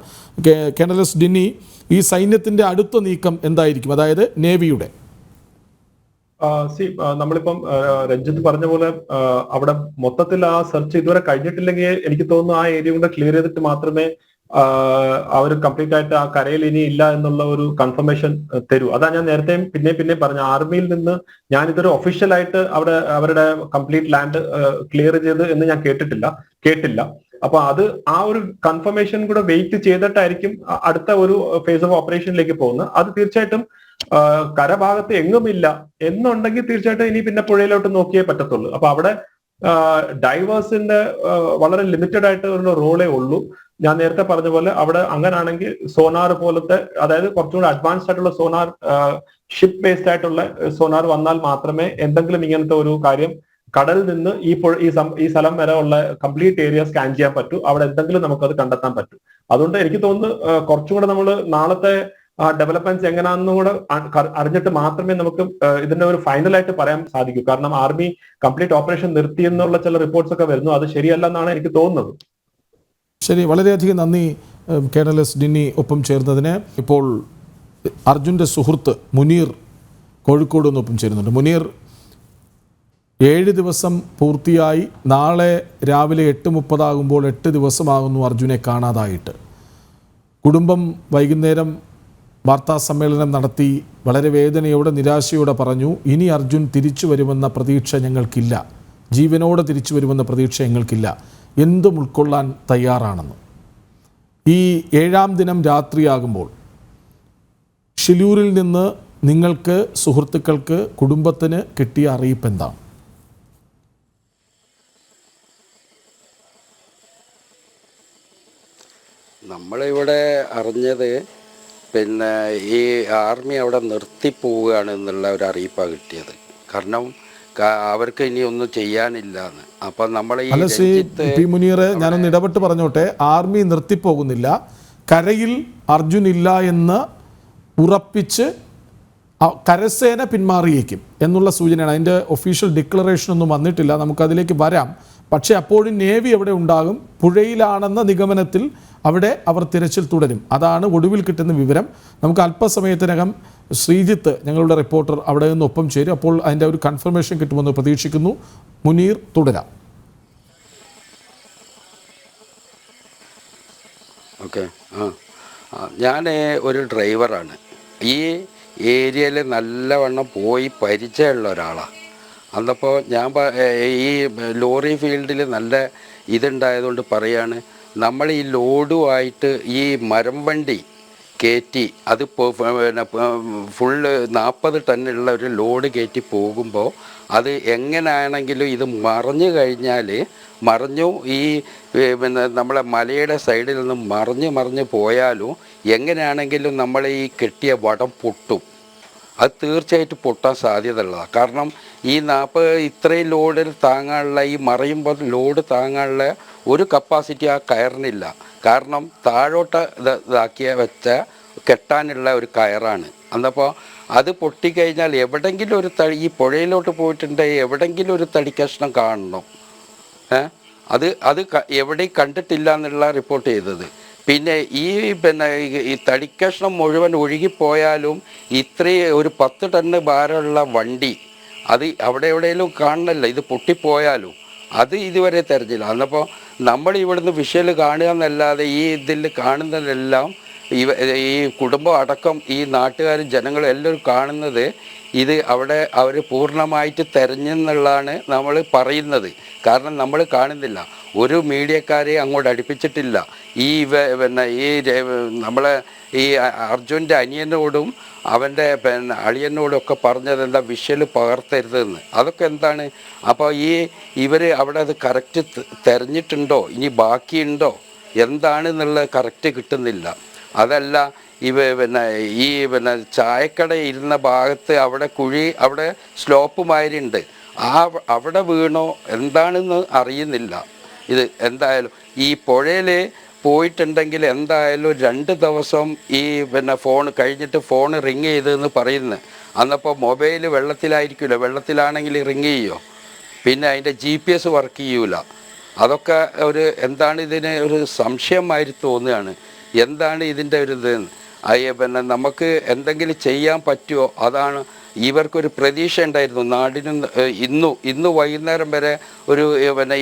കേണൽ S ഡിനി, ഈ സൈന്യത്തിൻ്റെ അടുത്ത നീക്കം എന്തായിരിക്കും, അതായത് നേവിയുടെ? നമ്മളിപ്പം രഞ്ജിത്ത് പറഞ്ഞ പോലെ അവിടെ മൊത്തത്തിൽ ആ സെർച്ച് ഇതുവരെ കഴിഞ്ഞിട്ടില്ലെങ്കിൽ എനിക്ക് തോന്നുന്നു ആ ഏരിയ കൊണ്ട് ക്ലിയർ ചെയ്തിട്ട് മാത്രമേ അവർ കംപ്ലീറ്റ് ആയിട്ട് ആ കരയിൽ ഇനി ഇല്ല എന്നുള്ള ഒരു കൺഫർമേഷൻ തരൂ. അതാ ഞാൻ നേരത്തെ പിന്നെ പറഞ്ഞ ആർമിയിൽ നിന്ന് ഞാൻ ഇതൊരു ഒഫീഷ്യൽ ആയിട്ട് അവിടെ അവരുടെ കംപ്ലീറ്റ് ലാൻഡ് ക്ലിയർ ചെയ്ത് എന്ന് ഞാൻ കേട്ടില്ല. അപ്പൊ അത് ആ ഒരു കൺഫർമേഷൻ കൂടെ വെയിറ്റ് ചെയ്തിട്ടായിരിക്കും അടുത്ത ഒരു ഫേസ് ഓഫ് ഓപ്പറേഷനിലേക്ക് പോകുന്നത്. അത് തീർച്ചയായിട്ടും കരഭാഗത്ത് എങ്ങുമില്ല എന്നുണ്ടെങ്കിൽ തീർച്ചയായിട്ടും ഇനി പിന്നെ പുഴയിലോട്ട് നോക്കിയേ പറ്റത്തുള്ളൂ. അപ്പൊ അവിടെ ഡൈവേഴ്സിന്റെ വളരെ ലിമിറ്റഡ് ആയിട്ട് ഒരു റോളേ ഉള്ളൂ. ഞാൻ നേരത്തെ പറഞ്ഞ പോലെ അവിടെ അങ്ങനാണെങ്കിൽ സോനാർ പോലത്തെ, അതായത് കുറച്ചുകൂടി അഡ്വാൻസ്ഡ് ആയിട്ടുള്ള സോനാർ, ഷിപ്പ് ബേസ്ഡ് ആയിട്ടുള്ള സോനാർ വന്നാൽ മാത്രമേ എന്തെങ്കിലും ഇങ്ങനത്തെ ഒരു കാര്യം കടലിൽ നിന്ന് ഈ സ്ഥലം വരെ ഉള്ള കംപ്ലീറ്റ് ഏരിയ സ്കാൻ ചെയ്യാൻ പറ്റൂ, അവിടെ എന്തെങ്കിലും നമുക്കത് കണ്ടെത്താൻ പറ്റും. അതുകൊണ്ട് എനിക്ക് തോന്നുന്നു കുറച്ചുകൂടെ നമ്മൾ നാളത്തെ ഡെവലപ്മെന്റ്സ് എങ്ങനെയാണെന്നും കൂടെ അറിഞ്ഞിട്ട് മാത്രമേ നമുക്ക് ഇതിന്റെ ഒരു ഫൈനലായിട്ട് പറയാൻ സാധിക്കൂ. കാരണം ആർമി കംപ്ലീറ്റ് ഓപ്പറേഷൻ നിർത്തി എന്നുള്ള ചില റിപ്പോർട്ട്സ് ഒക്കെ വരുന്നു, അത് ശരിയല്ല എന്നാണ് എനിക്ക് തോന്നുന്നത്. ശരി, വളരെയധികം നന്ദി കേണൽ എസ് ഡിന്നി ഒപ്പം ചേർന്നതിന്. ഇപ്പോൾ അർജുൻ്റെ സുഹൃത്ത് മുനീർ കോഴിക്കോട് നിന്ന് ഒപ്പം ചേരുന്നുണ്ട്. മുനീർ, 7 ദിവസം പൂർത്തിയായി. നാളെ രാവിലെ 8:30 ആകുമ്പോൾ 8 ദിവസമാകുന്നു അർജുനെ കാണാതായിട്ട്. കുടുംബം വൈകുന്നേരം വാർത്താ സമ്മേളനം നടത്തി വളരെ വേദനയോടെ നിരാശയോടെ പറഞ്ഞു, ഇനി അർജുൻ തിരിച്ചു വരുമെന്ന പ്രതീക്ഷ ഞങ്ങൾക്കില്ല, ജീവനോടെ തിരിച്ചു വരുമെന്ന പ്രതീക്ഷ ഞങ്ങൾക്കില്ല, എന്തും ഉൾക്കൊള്ളാൻ തയ്യാറാണെന്ന്. ഈ 7-ാം ദിനം രാത്രിയാകുമ്പോൾ ഷിലൂരിൽ നിന്ന് നിങ്ങൾക്ക്, സുഹൃത്തുക്കൾക്ക്, കുടുംബത്തിന് കിട്ടിയ അറിയിപ്പ് എന്താണ്? നമ്മളിവിടെ അറിഞ്ഞത് പിന്നെ ഈ ആർമി അവിടെ നിർത്തിപ്പോവുകയാണ് എന്നുള്ള ഒരു അറിയിപ്പാണ് കിട്ടിയത്. കാരണം അവർക്ക് ഇനി ഒന്നും ചെയ്യാനില്ല എന്ന്. അപ്പം നമ്മൾ ഈ പി മുനീറെ, ഞാനൊന്ന് ഇടപെട്ട് പറഞ്ഞോട്ടെ. ആർമി നിർത്തിപ്പോകുന്നില്ല, കരയിൽ അർജുൻ ഇല്ല എന്ന് ഉറപ്പിച്ച് കരസേന പിന്മാറിയേക്കും എന്നുള്ള സൂചനയാണ്. അതിൻ്റെ ഒഫീഷ്യൽ ഡിക്ലറേഷൻ ഒന്നും വന്നിട്ടില്ല, നമുക്കതിലേക്ക് വരാം. പക്ഷേ അപ്പോഴും നേവി അവിടെ ഉണ്ടാകും. പുഴയിലാണെന്ന നിഗമനത്തിൽ അവിടെ അവർ തിരച്ചിൽ തുടരും. അതാണ് ഒടുവിൽ കിട്ടുന്ന വിവരം. നമുക്ക് അല്പസമയത്തിനകം ശ്രീജിത്ത്, ഞങ്ങളുടെ റിപ്പോർട്ടർ, അവിടെ നിന്ന് ഒപ്പം ചേരും. അപ്പോൾ അതിൻ്റെ ഒരു കൺഫർമേഷൻ കിട്ടുമെന്ന് പ്രതീക്ഷിക്കുന്നു. മുനീർ, തുടരാം. ഓക്കെ. ഞാൻ ഒരു ഡ്രൈവറാണ്. ഈ ഏരിയയിൽ നല്ലവണ്ണം പോയി പരിചയമുള്ള ഒരാളാണ്. അന്നപ്പോൾ ഞാൻ ഈ ലോറി ഫീൽഡിൽ നല്ല ഇതുണ്ടായതുകൊണ്ട് പറയാണ്, നമ്മൾ ഈ ലോഡുമായിട്ട് ഈ മരം വണ്ടി കയറ്റി അത് പിന്നെ ഫുള്ള് 40 ടണ്ണുള്ള ഒരു ലോഡ് കയറ്റി പോകുമ്പോൾ അത് എങ്ങനെയാണെങ്കിലും ഇത് മറിഞ്ഞു കഴിഞ്ഞാൽ ഈ പിന്നെ നമ്മളെ മലയുടെ സൈഡിൽ നിന്ന് മറിഞ്ഞ് പോയാലും എങ്ങനെയാണെങ്കിലും നമ്മൾ ഈ കെട്ടിയ വടം പൊട്ടും. അത് തീർച്ചയായിട്ടും പൊട്ടാൻ സാധ്യത ഉള്ളതാണ്. കാരണം ഈ 40 ഇത്രയും ലോഡിൽ താങ്ങാനുള്ള, ഈ മറിയുമ്പോൾ ലോഡ് താങ്ങാനുള്ള ഒരു കപ്പാസിറ്റി ആ കയറിനില്ല. കാരണം താഴോട്ട് ഇതാക്കിയ വെച്ച കെട്ടാനുള്ള ഒരു കയറാണ്. അന്നപ്പോൾ അത് പൊട്ടിക്കഴിഞ്ഞാൽ എവിടെയെങ്കിലും ഒരു ഈ പുഴയിലോട്ട് പോയിട്ടുണ്ടെങ്കിൽ എവിടെയെങ്കിലും ഒരു തടിക്കഷ്ണം കാണണം. അത് എവിടെയും കണ്ടിട്ടില്ല എന്നുള്ള റിപ്പോർട്ട് ചെയ്തത്. പിന്നെ ഈ തടിക്കഷ്ണം മുഴുവൻ ഒഴുകിപ്പോയാലും ഇത്രയും ഒരു 10 ടണ്ണ് ഭാരമുള്ള വണ്ടി അത് അവിടെ എവിടെയെങ്കിലും കാണണമല്ലോ. ഇത് പൊട്ടിപ്പോയാലും അത് ഇതുവരെ തെരഞ്ഞില്ല. അന്നപ്പോൾ നമ്മൾ ഇവിടുന്ന് വിഷ്വൽ കാണുക എന്നല്ലാതെ ഈ ഇതിൽ കാണുന്നതെല്ലാം ഈ കുടുംബം അടക്കം ഈ നാട്ടുകാരും ജനങ്ങളും എല്ലാവരും കാണുന്നത് ഇത് അവിടെ അവർ പൂർണ്ണമായിട്ട് തെരഞ്ഞെന്നുള്ളതാണ് നമ്മൾ പറയുന്നത്. കാരണം നമ്മൾ കാണുന്നില്ല, ഒരു മീഡിയക്കാരെ അങ്ങോട്ട് അടുപ്പിച്ചിട്ടില്ല. ഈ നമ്മളെ ഈ അർജുൻ്റെ അനിയനോടും അവൻ്റെ അളിയനോടും ഒക്കെ പറഞ്ഞത് എന്താ, വിഷ്വൽ പകർത്തരുതെന്ന്. അതൊക്കെ എന്താണ്? അപ്പോൾ ഇവർ അവിടെ അത് കറക്റ്റ് തെരഞ്ഞിട്ടുണ്ടോ, ഇനി ബാക്കിയുണ്ടോ, എന്താണെന്നുള്ളത് കറക്റ്റ് കിട്ടുന്നില്ല. അതല്ല ചായക്കട ഇരുന്ന ഭാഗത്ത് അവിടെ കുഴി, അവിടെ സ്ലോപ്പ് മാതിരിയുണ്ട്, അവിടെ വീണോ എന്താണെന്ന് അറിയുന്നില്ല. ഇത് എന്തായാലും ഈ പുഴയിൽ പോയിട്ടുണ്ടെങ്കിൽ എന്തായാലും 2 ദിവസം ഈ ഫോൺ കഴിഞ്ഞിട്ട് ഫോൺ റിങ് ചെയ്തെന്ന് പറയുന്നത്. അന്നപ്പോൾ മൊബൈൽ വെള്ളത്തിലായിരിക്കുമല്ലോ, വെള്ളത്തിലാണെങ്കിൽ റിങ് ചെയ്യുമോ, പിന്നെ അതിൻ്റെ GPS വർക്ക് ചെയ്യൂല. അതൊക്കെ എന്താണ് ഇതിന് ഒരു സംശയമായി തോന്നുകയാണ്. എന്താണ് ഇതിൻ്റെ ഒരു ഇത്? നമുക്ക് എന്തെങ്കിലും ചെയ്യാൻ പറ്റുമോ? അതാണ് ഇവർക്കൊരു പ്രതീക്ഷ ഉണ്ടായിരുന്നു. നാടിനും ഇന്ന് വൈകുന്നേരം വരെ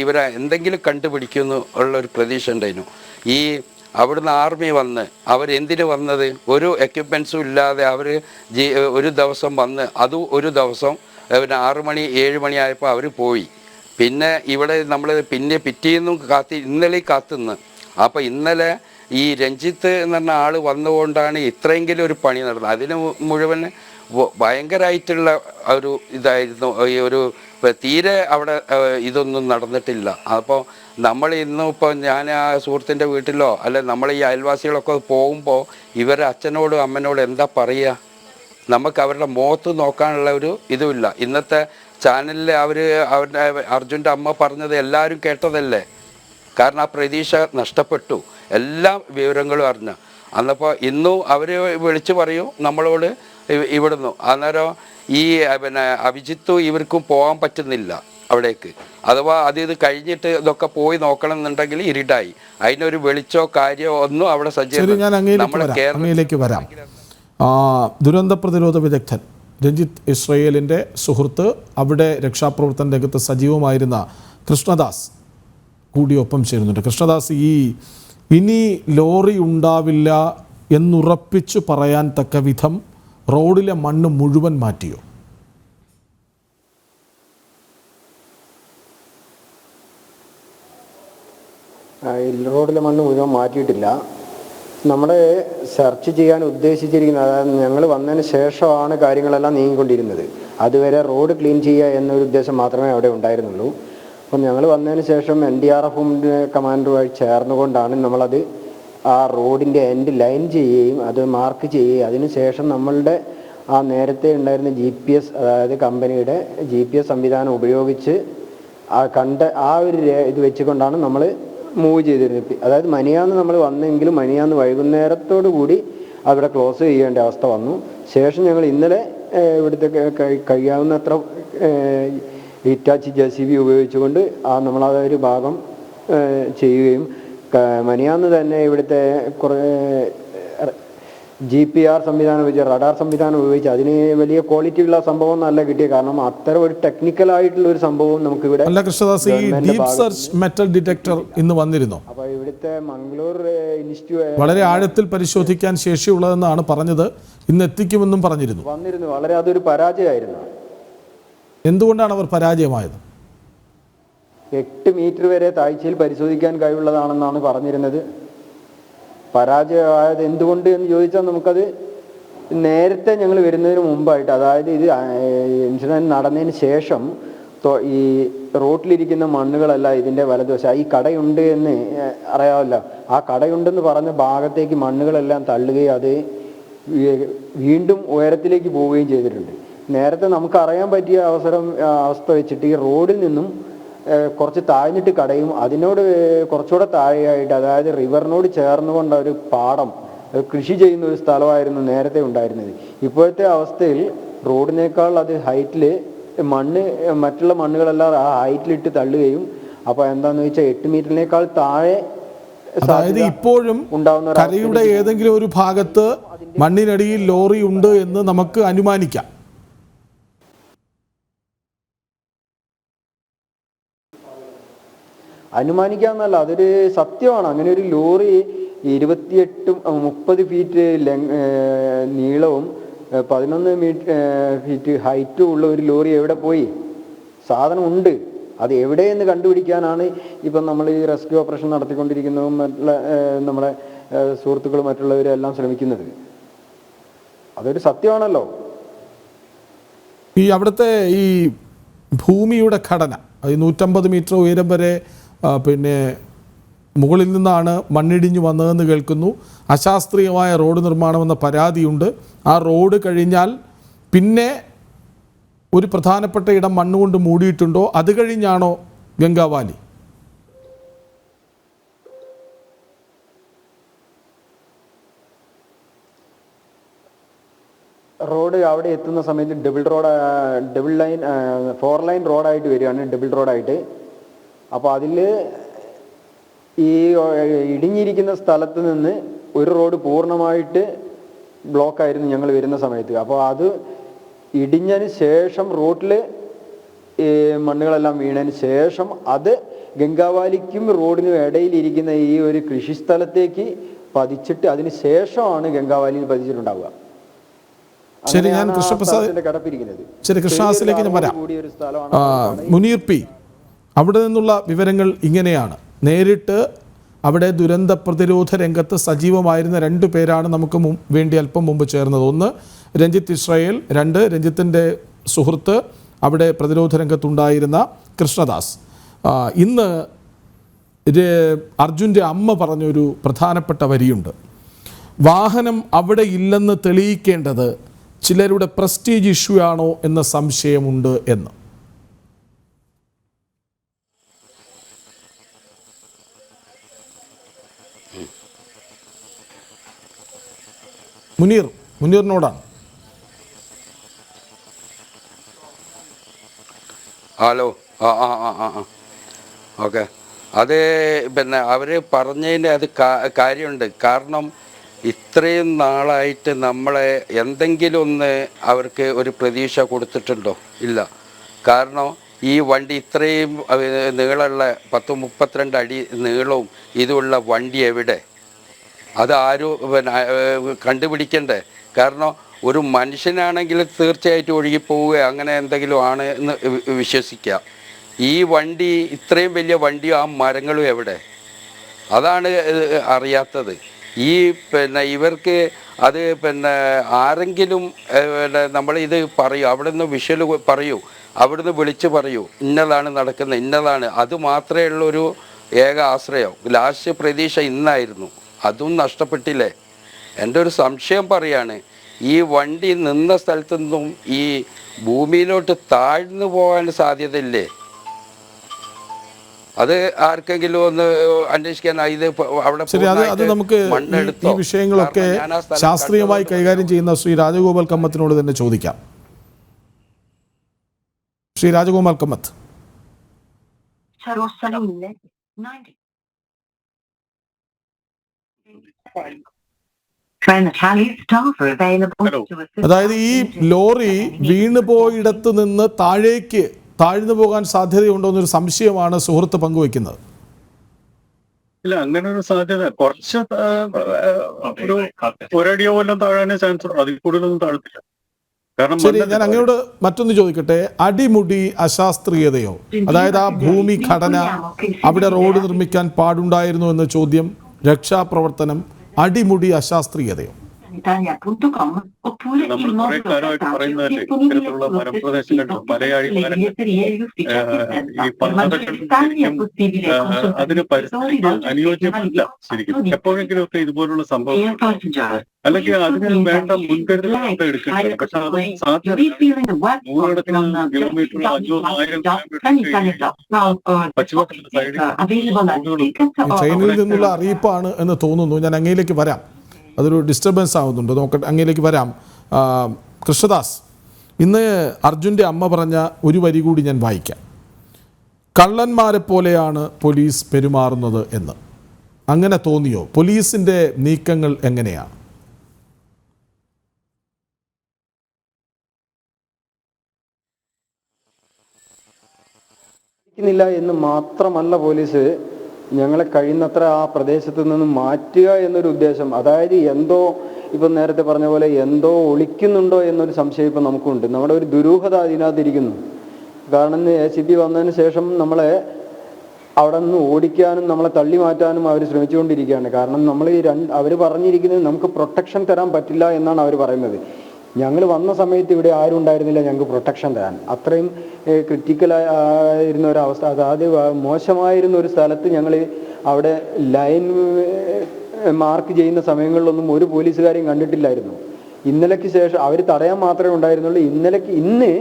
ഇവരെ എന്തെങ്കിലും കണ്ടുപിടിക്കുമെന്ന് ഉള്ളൊരു പ്രതീക്ഷ ഉണ്ടായിരുന്നു. ഈ അവിടുന്ന് ആർമി വന്ന് അവരെന്തിനു വന്നത്? ഒരു എക്യുപ്മെൻസും ഇല്ലാതെ അവർ ഒരു ദിവസം വന്ന്, അതും ഒരു ദിവസം പിന്നെ 6 മണി 7 മണി ആയപ്പോൾ അവർ പോയി. പിന്നെ ഇവിടെ നമ്മൾ പിറ്റേന്നും ഇന്നലെ കാത്തുനിന്ന്. അപ്പോൾ ഇന്നലെ ഈ രഞ്ജിത്ത് എന്ന് പറഞ്ഞ ആൾ വന്നുകൊണ്ടാണ് ഇത്രയെങ്കിലും ഒരു പണി നടന്നത്. അതിന് മുഴുവൻ ഭയങ്കരമായിട്ടുള്ള ഒരു ഇതായിരുന്നു. ഈ ഒരു തീരെ അവിടെ ഇതൊന്നും നടന്നിട്ടില്ല. അപ്പോൾ നമ്മൾ ഇന്നും ഇപ്പോൾ ഞാൻ ആ സുഹൃത്തിൻ്റെ വീട്ടിലോ അല്ലെ നമ്മൾ ഈ അയൽവാസികളൊക്കെ പോകുമ്പോൾ ഇവരെ അച്ഛനോടും അമ്മനോടും എന്താ പറയുക? നമുക്ക് അവരുടെ മുഖത്ത് നോക്കാനുള്ള ഒരു ഇതുമില്ല. ഇന്നത്തെ ചാനലിൽ അവരുടെ അർജുൻ്റെ അമ്മ പറഞ്ഞത് എല്ലാവരും കേട്ടതല്ലേ? കാരണം ആ പ്രതീക്ഷ നഷ്ടപ്പെട്ടു, എല്ലാ വിവരങ്ങളും അറിഞ്ഞു. അന്നപ്പോൾ ഇന്നും അവർ വിളിച്ചു പറയും നമ്മളോട് ഇവിടുന്ന്. അന്നേരം ഈ പിന്നെ അഭിജിത്തും ഇവർക്കും പോകാൻ പറ്റുന്നില്ല അവിടേക്ക്. അഥവാ ഇത് കഴിഞ്ഞിട്ട് ഇതൊക്കെ പോയി നോക്കണം എന്നുണ്ടെങ്കിൽ ഇരുട്ടായി. അതിനൊരു വെളിച്ചോ കാര്യമോ ഒന്നും അവിടെ അങ്ങയിലേക്ക് വരാം. ദുരന്ത പ്രതിരോധ വിദഗ്ധൻ രഞ്ജിത്ത് ഇസ്രയേലിൻ്റെ സുഹൃത്ത്, അവിടെ രക്ഷാപ്രവർത്തന രംഗത്ത് സജീവമായിരുന്ന കൃഷ്ണദാസ് കൂടി ഒപ്പം ചേരുന്നുണ്ട്. കൃഷ്ണദാസ്, ഇനി ലോറി ഉണ്ടാവില്ല എന്നുറപ്പിച്ചു പറയാൻ തക്ക വിധം റോഡിലെ മണ്ണ് മുഴുവൻ മാറ്റിയോ? റോഡിലെ മണ്ണ് മുഴുവൻ മാറ്റിയിട്ടില്ല. നമ്മുടെ സെർച്ച് ചെയ്യാൻ ഉദ്ദേശിച്ചിരിക്കുന്നത്, അതായത് ഞങ്ങൾ വന്നതിന് ശേഷമാണ് കാര്യങ്ങളെല്ലാം നീങ്ങിക്കൊണ്ടിരുന്നത്. അതുവരെ റോഡ് ക്ലീൻ ചെയ്യുക എന്നൊരു ഉദ്ദേശം മാത്രമേ അവിടെ ഉണ്ടായിരുന്നുള്ളൂ. അപ്പം ഞങ്ങൾ വന്നതിന് ശേഷം NDRF കമാൻഡറുമായി ചേർന്നുകൊണ്ടാണ് നമ്മളത് ആ റോഡിൻ്റെ എൻഡ് ലൈൻ ചെയ്യുകയും അത് മാർക്ക് ചെയ്യുകയും അതിനുശേഷം നമ്മളുടെ ആ നേരത്തെ ഉണ്ടായിരുന്ന GPS, അതായത് കമ്പനിയുടെ GPS സംവിധാനം ഉപയോഗിച്ച് ആ ഒരു ഇത് വെച്ചുകൊണ്ടാണ് നമ്മൾ മൂവ് ചെയ്തിരുന്നത്. അതായത് മനിയാന്ന് നമ്മൾ വന്നെങ്കിലും മനിയാന്ന് വൈകുന്നേരത്തോടു കൂടി അവിടെ ക്ലോസ് ചെയ്യേണ്ട അവസ്ഥ വന്നു. ശേഷം ഞങ്ങൾ ഇന്നലെ ഇവിടുത്തെ കഴിയാവുന്നത്ര ഹിറ്റാച്ചി JCB ഉപയോഗിച്ചുകൊണ്ട് നമ്മളതൊരു ഭാഗം ചെയ്യുകയും മനിയാന്ന് തന്നെ ഇവിടുത്തെ കുറേ GPR സംവിധാനം ഉപയോഗിച്ച്, റഡാർ സംവിധാനം ഉപയോഗിച്ച്, അതിന് വലിയ ക്വാളിറ്റി ഉള്ള സംഭവം നല്ല കിട്ടിയ കാരണം അത്തരം ഒരു ടെക്നിക്കൽ ആയിട്ടുള്ള ഒരു സംഭവം നമുക്ക് ഇവിടെ. മെറ്റൽ ഡിറ്റക്ടർ ഇന്ന് വന്നിരുന്നു. അപ്പോൾ ഇവിടുത്തെ മംഗളൂർ ഇൻസ്റ്റിറ്റ്യൂട്ട് വളരെ ആഴത്തിൽ പരിശോധിക്കാൻ ശേഷിയുള്ളതെന്നാണ് പറഞ്ഞത്. ഇന്ന് എത്തിക്കുമെന്നും പറഞ്ഞിരുന്നു. വന്നിരുന്നു. വളരെ അതൊരു പരാജയമായിരുന്നു. എന്തുകൊണ്ടാണ് അവർ പരാജയമായത്? 8 മീറ്റർ വരെ താഴ്ചയിൽ പരിശോധിക്കാൻ കഴിവുള്ളതാണെന്നാണ് പറഞ്ഞിരുന്നത്. പരാജയമായത് എന്തുകൊണ്ട് എന്ന് ചോദിച്ചാൽ നമുക്കത് നേരത്തെ ഞങ്ങൾ വരുന്നതിന് മുമ്പായിട്ട്, അതായത് ഇത് ഇൻസിഡൻറ്റ് നടന്നതിന് ശേഷം ഈ റോട്ടിലിരിക്കുന്ന മണ്ണുകളല്ല ഇതിൻ്റെ വലതുവശം. ഈ കടയുണ്ട് എന്ന് അറിയാമല്ലോ, ആ കടയുണ്ടെന്ന് പറഞ്ഞ ഭാഗത്തേക്ക് മണ്ണുകളെല്ലാം തള്ളുകയും അത് വീണ്ടും ഉയരത്തിലേക്ക് പോവുകയും ചെയ്തിട്ടുണ്ട്. നേരത്തെ നമുക്ക് അറിയാൻ പറ്റിയ അവസ്ഥ വെച്ചിട്ട് ഈ റോഡിൽ നിന്നും കുറച്ച് താഴ്ന്നിട്ട് കടയും അതിനോട് കുറച്ചുകൂടെ താഴെയായിട്ട്, അതായത് റിവറിനോട് ചേർന്നുകൊണ്ട് ഒരു പാടം കൃഷി ചെയ്യുന്ന ഒരു സ്ഥലമായിരുന്നു നേരത്തെ ഉണ്ടായിരുന്നത്. ഇപ്പോഴത്തെ അവസ്ഥയിൽ റോഡിനേക്കാൾ അത് ഹൈറ്റിൽ മറ്റുള്ള മണ്ണുകളെല്ലാം ആ ഹൈറ്റിലിട്ട് തള്ളുകയും, അപ്പോൾ എന്താണെന്ന് വെച്ചാൽ 8 മീറ്ററിനേക്കാൾ താഴെ, അതായത് ഇപ്പോഴും കരയുടെ ഏതെങ്കിലും ഒരു ഭാഗത്ത് മണ്ണിനടിയിൽ ലോറി ഉണ്ട് എന്ന് നമുക്ക് അനുമാനിക്കാം. അനുമാനിക്കാമെന്നല്ല, അതൊരു സത്യമാണ്. അങ്ങനെ ഒരു ലോറി 28-30 ഫീറ്റ് നീളവും 11 ഫീറ്റ് ഹൈറ്റും ഉള്ള ഒരു ലോറി എവിടെ പോയി? സാധനം ഉണ്ട്, അത് എവിടെയെന്ന് കണ്ടുപിടിക്കാനാണ് ഇപ്പം നമ്മൾ ഈ റെസ്ക്യൂ ഓപ്പറേഷൻ നടത്തിക്കൊണ്ടിരിക്കുന്നതും മറ്റുള്ള നമ്മളെ സുഹൃത്തുക്കളും മറ്റുള്ളവരെല്ലാം ശ്രമിക്കുന്നത്. അതൊരു സത്യമാണല്ലോ. ഈ അവിടുത്തെ ഈ ഭൂമിയുടെ ഘടന 150 മീറ്റർ ഉയരം വരെ പിന്നെ മുകളിൽ നിന്നാണ് മണ്ണിടിഞ്ഞു വന്നതെന്ന് കേൾക്കുന്നു. അശാസ്ത്രീയമായ റോഡ് നിർമ്മാണമെന്ന പരാതിയുണ്ട്. ആ റോഡ് കഴിഞ്ഞാൽ പിന്നെ ഒരു പ്രധാനപ്പെട്ട ഇടം മണ്ണുകൊണ്ട് മൂടിയിട്ടുണ്ടോ? അത് കഴിഞ്ഞാണോ ഗംഗാവാലി? റോഡ് അവിടെ എത്തുന്ന സമയത്ത് ഡബിൾ ലൈൻ 4 ലൈൻ റോഡായിട്ട് വരികയാണ്, ഡബിൾ റോഡായിട്ട്. അപ്പോൾ അതിൽ ഈ ഇടിഞ്ഞിരിക്കുന്ന സ്ഥലത്ത് നിന്ന് ഒരു റോഡ് പൂർണ്ണമായിട്ട് ബ്ലോക്കായിരുന്നു ഞങ്ങൾ വരുന്ന സമയത്ത്. അപ്പോൾ അത് ഇടിഞ്ഞതിന് ശേഷം റോട്ടിൽ ഈ മണ്ണുകളെല്ലാം വീണതിന് ശേഷം അത് ഗംഗാവാലിക്കും റോഡിനും ഇടയിലിരിക്കുന്ന ഈ ഒരു കൃഷിസ്ഥലത്തേക്ക് പതിച്ചിട്ട് അതിന് ശേഷമാണ് ഗംഗാവാലിയിൽ പതിച്ചിട്ടുണ്ടാവുക. ശരി, ഞാൻ കൃഷ്ണപ്രസാദ് ശരി കൃഷ്ണദാസിലേക്ക് ഞാൻ വരാം. മുനീർ പി, അവിടെ നിന്നുള്ള വിവരങ്ങൾ ഇങ്ങനെയാണ്. നേരിട്ട് അവിടെ ദുരന്ത പ്രതിരോധ രംഗത്ത് സജീവമായിരുന്ന 2 പേരാണ് നമുക്ക് വേണ്ടി അല്പം മുമ്പ് ചേർന്നത്. ഒന്ന് രഞ്ജിത്ത് ഇസ്രായേൽ, 2 രഞ്ജിത്തിൻ്റെ സുഹൃത്ത് അവിടെ പ്രതിരോധ രംഗത്തുണ്ടായിരുന്ന കൃഷ്ണദാസ്. ഇന്ന് അർജുൻ്റെ അമ്മ പറഞ്ഞൊരു പ്രധാനപ്പെട്ട വരിയുണ്ട്. വാഹനം അവിടെ ഇല്ലെന്ന് തെളിയിക്കേണ്ടത് ചിലരുടെ പ്രസ്റ്റീജ് ഇഷ്യൂ ആണോ എന്ന സംശയമുണ്ട് എന്ന്. മുനീറിനോടാണ്. Hello, okay. അത് പിന്നെ അവർ പറഞ്ഞതിൻ്റെ അത് കാര്യമുണ്ട്. കാരണം ഇത്രയും നാളായിട്ട് നമ്മളെ എന്തെങ്കിലും ഒന്ന് അവർക്ക് ഒരു പ്രതീക്ഷ കൊടുത്തിട്ടുണ്ടോ? ഇല്ല. കാരണം ഈ വണ്ടി ഇത്രയും നീളമുള്ള 10-32 അടി നീളവും ഇതുള്ള വണ്ടി എവിടെ? അത് ആരും പിന്നെ കണ്ടുപിടിക്കണ്ടേ? കാരണം ഒരു മനുഷ്യനാണെങ്കിൽ തീർച്ചയായിട്ടും ഒഴുകിപ്പോവുക അങ്ങനെ എന്തെങ്കിലും ആണ് എന്ന് വിശ്വസിക്കുക. ഈ വണ്ടി ഇത്രയും വലിയ വണ്ടിയും ആ മരങ്ങളും എവിടെ? അതാണ് അറിയാത്തത്. ഈ പിന്നെ ഇവർക്ക് അത് പിന്നെ ആരെങ്കിലും നമ്മളിത് പറയൂ, അവിടെ നിന്ന് വിഷ്വൽ പറയൂ, അവിടുന്ന് വിളിച്ച് പറയൂ ഇന്നതാണ് നടക്കുന്നത്, ഇന്നതാണ്. അത് മാത്രമേ ഉള്ളൊരു ഏക ആശ്രയം. ലാസ്റ്റ് പ്രതീക്ഷ ഇന്നായിരുന്നു, അതും നഷ്ടപ്പെട്ടില്ലേ? എൻ്റെ ഒരു സംശയം പറയാണ്, ഈ വണ്ടി നിന്ന സ്ഥലത്തു നിന്നും ഈ ഭൂമിയിലോട്ട് താഴ്ന്നു പോകാൻ സാധ്യതയില്ലേ? അത് ആർക്കെങ്കിലും ഒന്ന് അന്വേഷിക്കാൻ. ഇത് അവിടെ ശരി, അത് നമുക്ക് ഈ വിഷയങ്ങളൊക്കെ ശാസ്ത്രീയമായി കൈകാര്യം ചെയ്യുന്ന ശ്രീ രാജഗോപാൽ കമ്മത്തിനോട് തന്നെ ചോദിക്കാം. ശ്രീ രാജഗോപാൽ കമ്മത്ത്. അതായത് ഈ ലോറി വീണുപോയിടത്ത് നിന്ന് താഴ്ന്നു പോകാൻ സാധ്യതയുണ്ടോ എന്നൊരു സംശയമാണ് സുഹൃത്ത് പങ്കുവയ്ക്കുന്നത്. ഇല്ല, അങ്ങനെ ഒരു സാധ്യത കുറച്ച് ഒരടിയോ വല്ലതും താഴാനേ ചാൻസ് ഉള്ളൂ, അതിൽ കൂടുതലൊന്നും താഴത്തില്ല. കാരണം ശരി, ഞാൻ അങ്ങയോട് മറ്റൊന്ന് ചോദിക്കട്ടെ. അടിമുടി അശാസ്ത്രീയതയോ, അതായത് ആ ഭൂമി ഘടന അവിടെ റോഡ് നിർമ്മിക്കാൻ പാടുണ്ടായിരുന്നു എന്ന ചോദ്യം, രക്ഷാപ്രവർത്തനം, അടിമുടി അശാസ്ത്രീയതയോ? നമ്മൾ കുറെ കാലമായിട്ട് പറയുന്നതല്ലേ, ഇത്തരത്തിലുള്ള മലപ്രദേശങ്ങളിലും മലയാളി ഈ പർവ്വതങ്ങൾ ശരിക്കും അതിന് പരിസ്ഥിതിക്ക് അനുയോജ്യമല്ല. ശരിക്കും എപ്പോഴെങ്കിലും ഒക്കെ ഇതുപോലുള്ള സംഭവങ്ങൾ അല്ലെങ്കിൽ അതിന് വേണ്ട മുൻകരുതലുകൾ എടുക്കേണ്ടത്. പക്ഷെ അത് സാധ്യത 100 കിലോമീറ്റർ 500-1000 പശ്ചിമഘട്ട സൈഡിൽ ചൈനയിൽ നിന്നുള്ള അറിയിപ്പാണ് എന്ന് തോന്നുന്നു. ഞാൻ അങ്ങയിലേക്ക് വരാം, അതൊരു ഡിസ്റ്റർബൻസ് ആവുന്നുണ്ട്, നോക്കട്ടെ, അങ്ങയിലേക്ക് വരാം. കൃഷ്ണദാസ്, ഇന്ന് അർജുൻ്റെ അമ്മ പറഞ്ഞ ഒരു വരി കൂടി ഞാൻ വായിക്കാം. കള്ളന്മാരെ പോലെയാണ് പോലീസ് പെരുമാറുന്നത് എന്ന്. അങ്ങനെ തോന്നിയോ? പോലീസിൻ്റെ നീക്കങ്ങൾ എങ്ങനെയാണ്? എന്ന് മാത്രമല്ല, പോലീസ് ഞങ്ങളെ കഴിയുന്നത്ര ആ പ്രദേശത്ത് നിന്നും മാറ്റുക എന്നൊരു ഉദ്ദേശം. അതായത് എന്തോ ഇപ്പം നേരത്തെ പറഞ്ഞ പോലെ എന്തോ ഒളിക്കുന്നുണ്ടോ എന്നൊരു സംശയം ഇപ്പം നമുക്കുണ്ട്. നമ്മുടെ ഒരു ദുരൂഹത അതിനകത്തിരിക്കുന്നു. കാരണം ACP വന്നതിന് ശേഷം നമ്മളെ അവിടെ നിന്ന് ഓടിക്കാനും നമ്മളെ തള്ളി മാറ്റാനും അവർ ശ്രമിച്ചുകൊണ്ടിരിക്കുകയാണ്. കാരണം നമ്മൾ അവർ പറഞ്ഞിരിക്കുന്നത് നമുക്ക് പ്രൊട്ടക്ഷൻ തരാൻ പറ്റില്ല എന്നാണ് അവർ പറയുന്നത്. ഞങ്ങൾ വന്ന സമയത്ത് ഇവിടെ ആരും ഉണ്ടായിരുന്നില്ല ഞങ്ങൾക്ക് പ്രൊട്ടക്ഷൻ തരാൻ. അത്രയും ക്രിറ്റിക്കലായിരുന്ന ഒരവസ്ഥ, അതായത് മോശമായിരുന്ന ഒരു സ്ഥലത്ത് ഞങ്ങൾ അവിടെ ലൈൻ മാർക്ക് ചെയ്യുന്ന സമയങ്ങളിലൊന്നും ഒരു പോലീസുകാരെയും കണ്ടിട്ടില്ലായിരുന്നു. ഇന്നലേക്ക് ശേഷം അവർ തടയാൻ മാത്രമേ ഉണ്ടായിരുന്നുള്ളൂ. ഇന്ന്